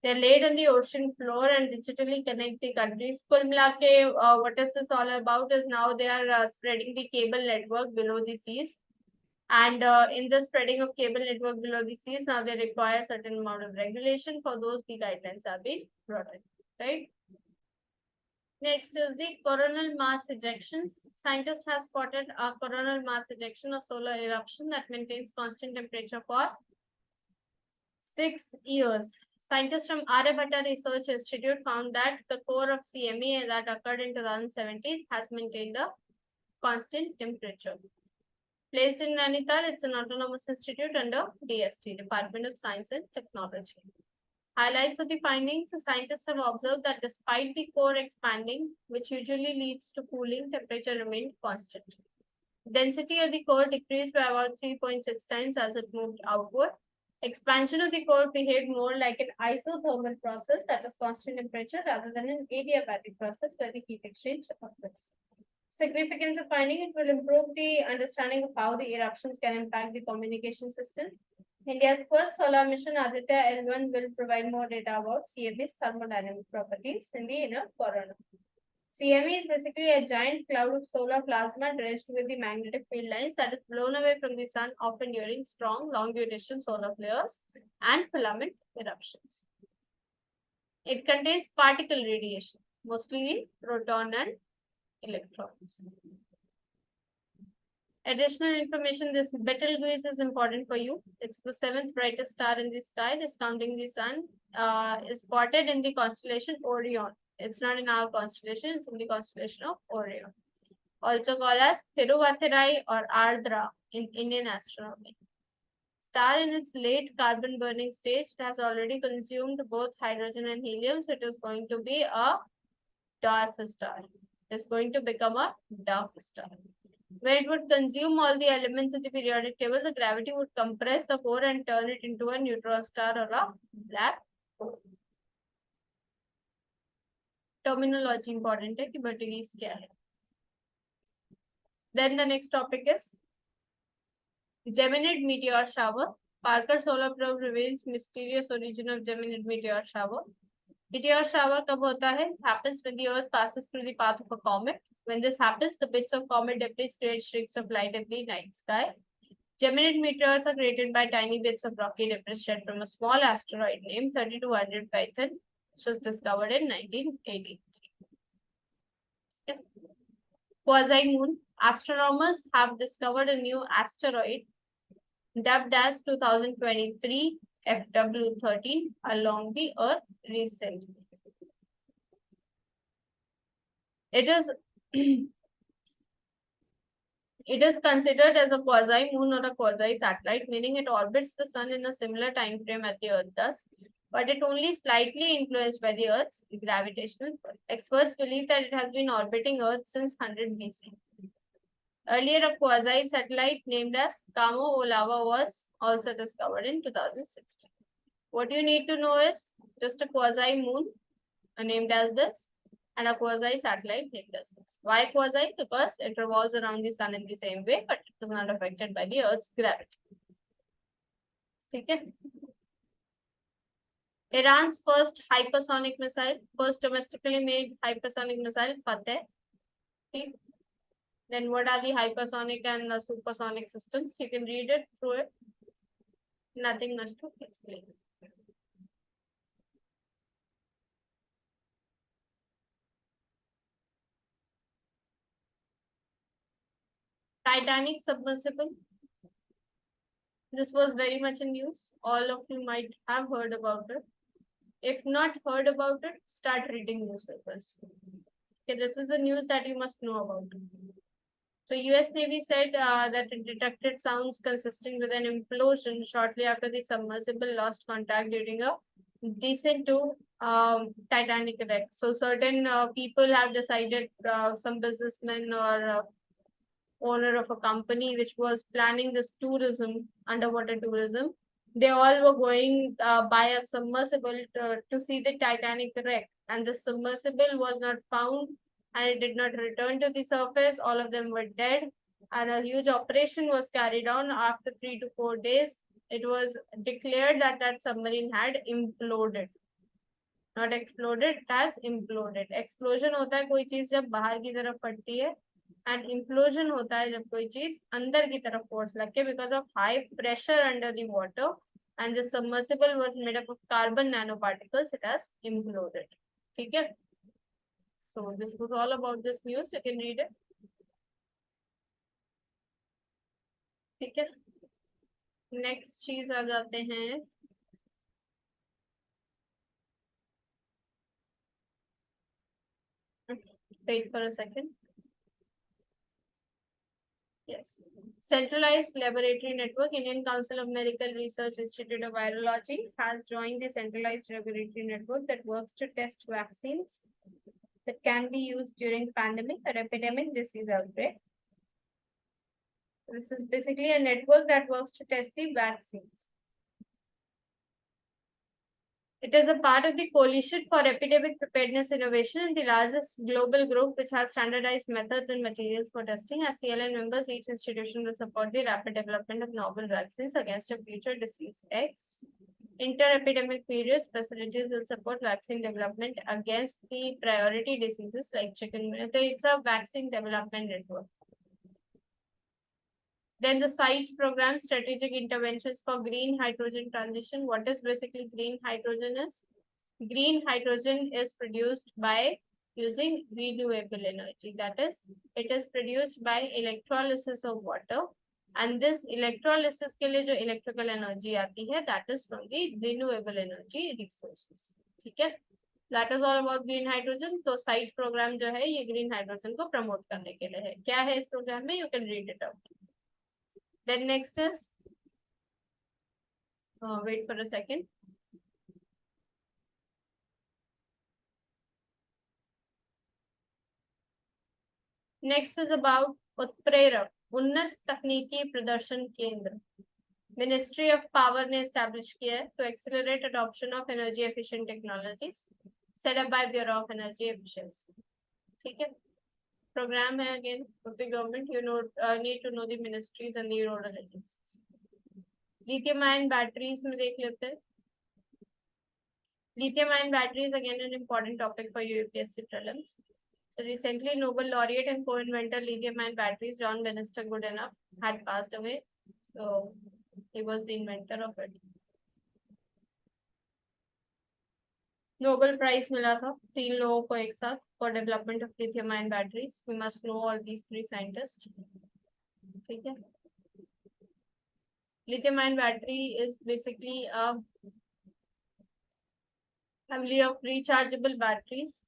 They're laid on the ocean floor and digitally connect the countries. Kul mila ke, what is this all about is now they are spreading the cable network below the seas. And in the spreading of cable network below the seas, now they require certain amount of regulation. For those, the guidelines are being brought in, right? Next is the coronal mass ejections. Scientists have spotted a coronal mass ejection, a solar eruption that maintains constant temperature for 6 years. Scientists from Aryabhatta Research Institute found that the core of CME that occurred in 2017 has maintained a constant temperature. Placed in Nainital, it's an autonomous institute under DST, Department of Science and Technology. Highlights of the findings, the scientists have observed that despite the core expanding, which usually leads to cooling, temperature remained constant. Density of the core decreased by about 3.6 times as it moved outward. Expansion of the core behaved more like an isothermal process, that is constant temperature, rather than an adiabatic process where the heat exchange occurs. Significance of finding, it will improve the understanding of how the eruptions can impact the communication system. India's first solar mission, Aditya L1, will provide more data about CME's thermodynamic properties in the inner corona. CME is basically a giant cloud of solar plasma dredged with the magnetic field lines that is blown away from the sun, often during strong, long-duration solar flares and filament eruptions. It contains particle radiation, mostly proton and electrons. Additional information, this Betelgeuse is important for you. It's the 7th brightest star in the sky, discounting the sun, is spotted in the constellation Orion. It's not in our constellation, it's in the constellation of Orion. Also called as Thiruvathirai or Ardra in Indian astronomy. Star in its late carbon burning stage, it has already consumed both hydrogen and helium, so it is going to be a dwarf star. It's going to become a dwarf star. Where it would consume all the elements of the periodic table, the gravity would compress the core and turn it into a neutron star or a black hole. Terminology important है कि Betelgeuse क्या है. Then the next topic is Geminid meteor shower. Parker Solar Probe reveals mysterious origin of Geminid meteor shower. Meteor shower कब होता है? Happens when the Earth passes through the path of a comet. When this happens, the bits of comet debris create streaks of light in the night sky. Geminid meteors are created by tiny bits of rocky debris shed from a small asteroid named 3200 Python, which was discovered in 1983. Quasi-moon. Astronomers have discovered a new asteroid dubbed as 2023 FW13 along the Earth recently. It is it is considered as a quasi-moon or a quasi-satellite, meaning it orbits the sun in a similar time frame as the Earth does, but it only slightly influenced by the Earth's gravitational pull. Experts believe that it has been orbiting Earth since 100 BC. Earlier, a quasi-satellite named as Kamo Olava was also discovered in 2016. What you need to know is just a quasi-moon named as this and a quasi-satellite named as this. Why quasi? Because it revolves around the sun in the same way, but it is not affected by the Earth's gravity. Okay. Iran's first hypersonic missile, first domestically made hypersonic missile, Fateh. Okay. Then what are the hypersonic and supersonic systems? You can read it through it. Nothing much to explain. Titanic submersible. This was very much in news. All of you might have heard about it. If not heard about it, start reading newspapers. Okay, this is the news that you must know about. So US Navy said that it detected sounds consistent with an implosion shortly after the submersible lost contact during a descent to Titanic wreck. So certain people have decided, some businessmen or owner of a company which was planning this tourism, underwater tourism, they all were going by a submersible to see the Titanic wreck, and the submersible was not found and it did not return to the surface. All of them were dead, and a huge operation was carried on. After 3 to 4 days, it was declared that that submarine had imploded. Not exploded, it has imploded. Explosion होता है कोई चीज जब बाहर की तरफ फटती है, and implosion होता है जब कोई चीज अंदर की तरफ force लग के, because of high pressure under the water, and the submersible was made up of carbon nanoparticles, it has imploded. ठीक है. So this was all about this news. You can read it. ठीक है, next चीज आ जाते हैं wait for a second. Yes. Centralized Laboratory Network, Indian Council of Medical Research Institute of Virology has joined the centralized laboratory network that works to test vaccines that can be used during pandemic or epidemic disease outbreak. This is basically a network that works to test the vaccines. It is a part of the Coalition for Epidemic Preparedness Innovation and the largest global group which has standardized methods and materials for testing. As CLN members, each institution will support the rapid development of novel vaccines against a future disease X. Inter-epidemic periods, facilities will support vaccine development against the priority diseases like chikungunya. So it's a vaccine development network. Then the SITE program, strategic interventions for green hydrogen transition. What is basically green hydrogen is? Green hydrogen is produced by using renewable energy. That is, it is produced by electrolysis of water. And this electrolysis के लिए जो electrical energy आती है, that is from the renewable energy resources. ठीक है? That is all about green hydrogen. तो SITE program जो है ये green hydrogen को promote करने के लिए है. क्या है इस program में? You can read it out. Then next is, wait for a second. Next is about उत्प्रेरक, उन्नत तकनीकी प्रदर्शन केंद्र. Ministry of Power ने establish किया है to accelerate adoption of energy efficient technologies set up by Bureau of Energy Efficiency. ठीक है? Program है again of the government. You know, need to know the ministries and the nodal agencies. Lithium-ion batteries में देख लेते हैं. Lithium-ion batteries again an important topic for UPSC prelims. So recently, Nobel laureate and co-inventor lithium-ion batteries, John Bannister Goodenough, had passed away. So he was the inventor of it. Nobel Prize मिला था 3 लोगों को एक साथ for development of lithium-ion batteries. We must know all these 3 scientists. ठीक है? Lithium-ion battery is basically a family of rechargeable batteries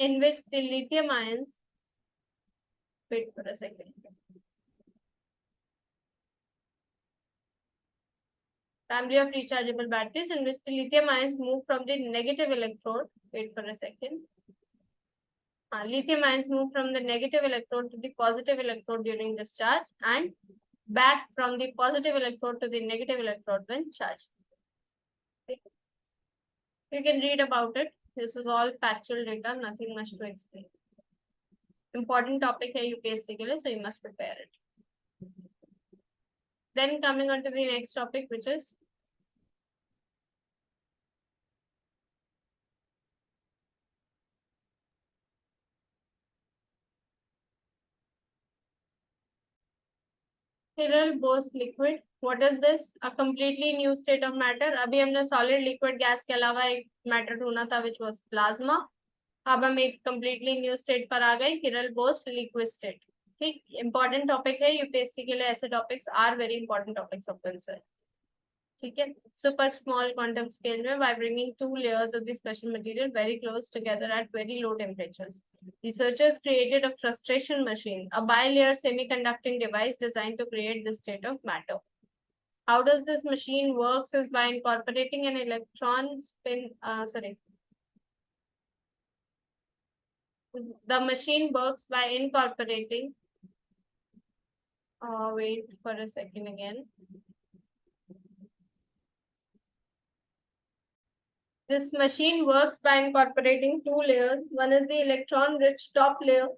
in which the lithium ions, wait for a second. Family of rechargeable batteries in which the lithium ions move from the negative electrode, wait for a second. Lithium ions move from the negative electrode to the positive electrode during discharge and back from the positive electrode to the negative electrode when charged. Okay. You can read about it. This is all factual data, nothing much to explain. Important topic है UPSC के लिए, so you must prepare it. Then coming on to the next topic, which is Hiral-Bose liquid. What is this? A completely new state of matter. अभी हमने solid liquid gas के अलावा एक matter ढूंढा था, which was plasma. अब हम एक completely new state पर आ गए, Hiral-Bose liquid state. ठीक, important topic है UPSC के लिए. ऐसे topics are very important topics of concern. ठीक है, super small quantum scale में by bringing 2 layers of the special material very close together at very low temperatures. Researchers created a frustration machine, a bilayer semiconducting device designed to create this state of matter. How does this machine works is by incorporating an electron spin, the machine works by incorporating, wait for a second again. This machine works by incorporating 2 layers. One is the electron-rich top layer,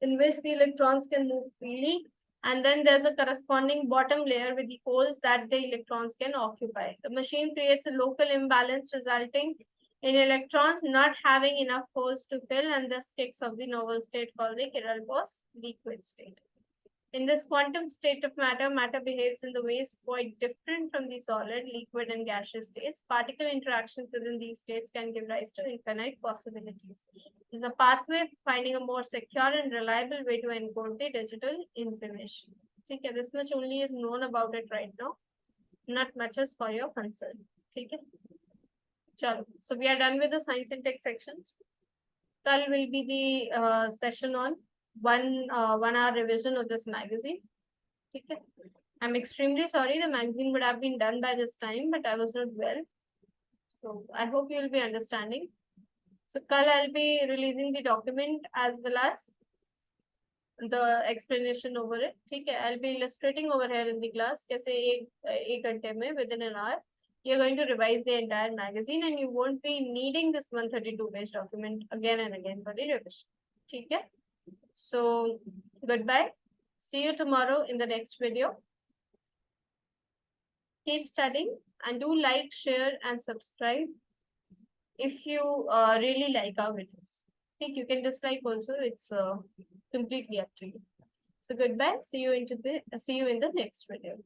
in which the electrons can move freely, and then there's a corresponding bottom layer with the holes that the electrons can occupy. The machine creates a local imbalance resulting in electrons not having enough holes to fill, and thus kicks off the novel state called the Hiral-Bose liquid state. In this quantum state of matter, matter behaves in the ways quite different from the solid, liquid, and gaseous states. Particle interactions within these states can give rise to infinite possibilities. It is a pathway for finding a more secure and reliable way to encode the digital information. Okay, this much only is known about it right now. Not much is for your concern. Okay. Chalo. So we are done with the science and tech sections. Kal will be the session on 1 hour revision of this magazine. Okay. I'm extremely sorry. The magazine would have been done by this time, but I was not well. So I hope you will be understanding. So Kal I'll be releasing the document as well as the explanation over it. Okay. I'll be illustrating over here in the class. कैसे एक घंटे में within an hour you're going to revise the entire magazine and you won't be needing this 132 page document again and again for the revision. Okay. So goodbye. See you tomorrow in the next video. Keep studying and do like, share, and subscribe if you really like our videos. I think you can dislike also. It's completely up to you. So goodbye. See you in the next video.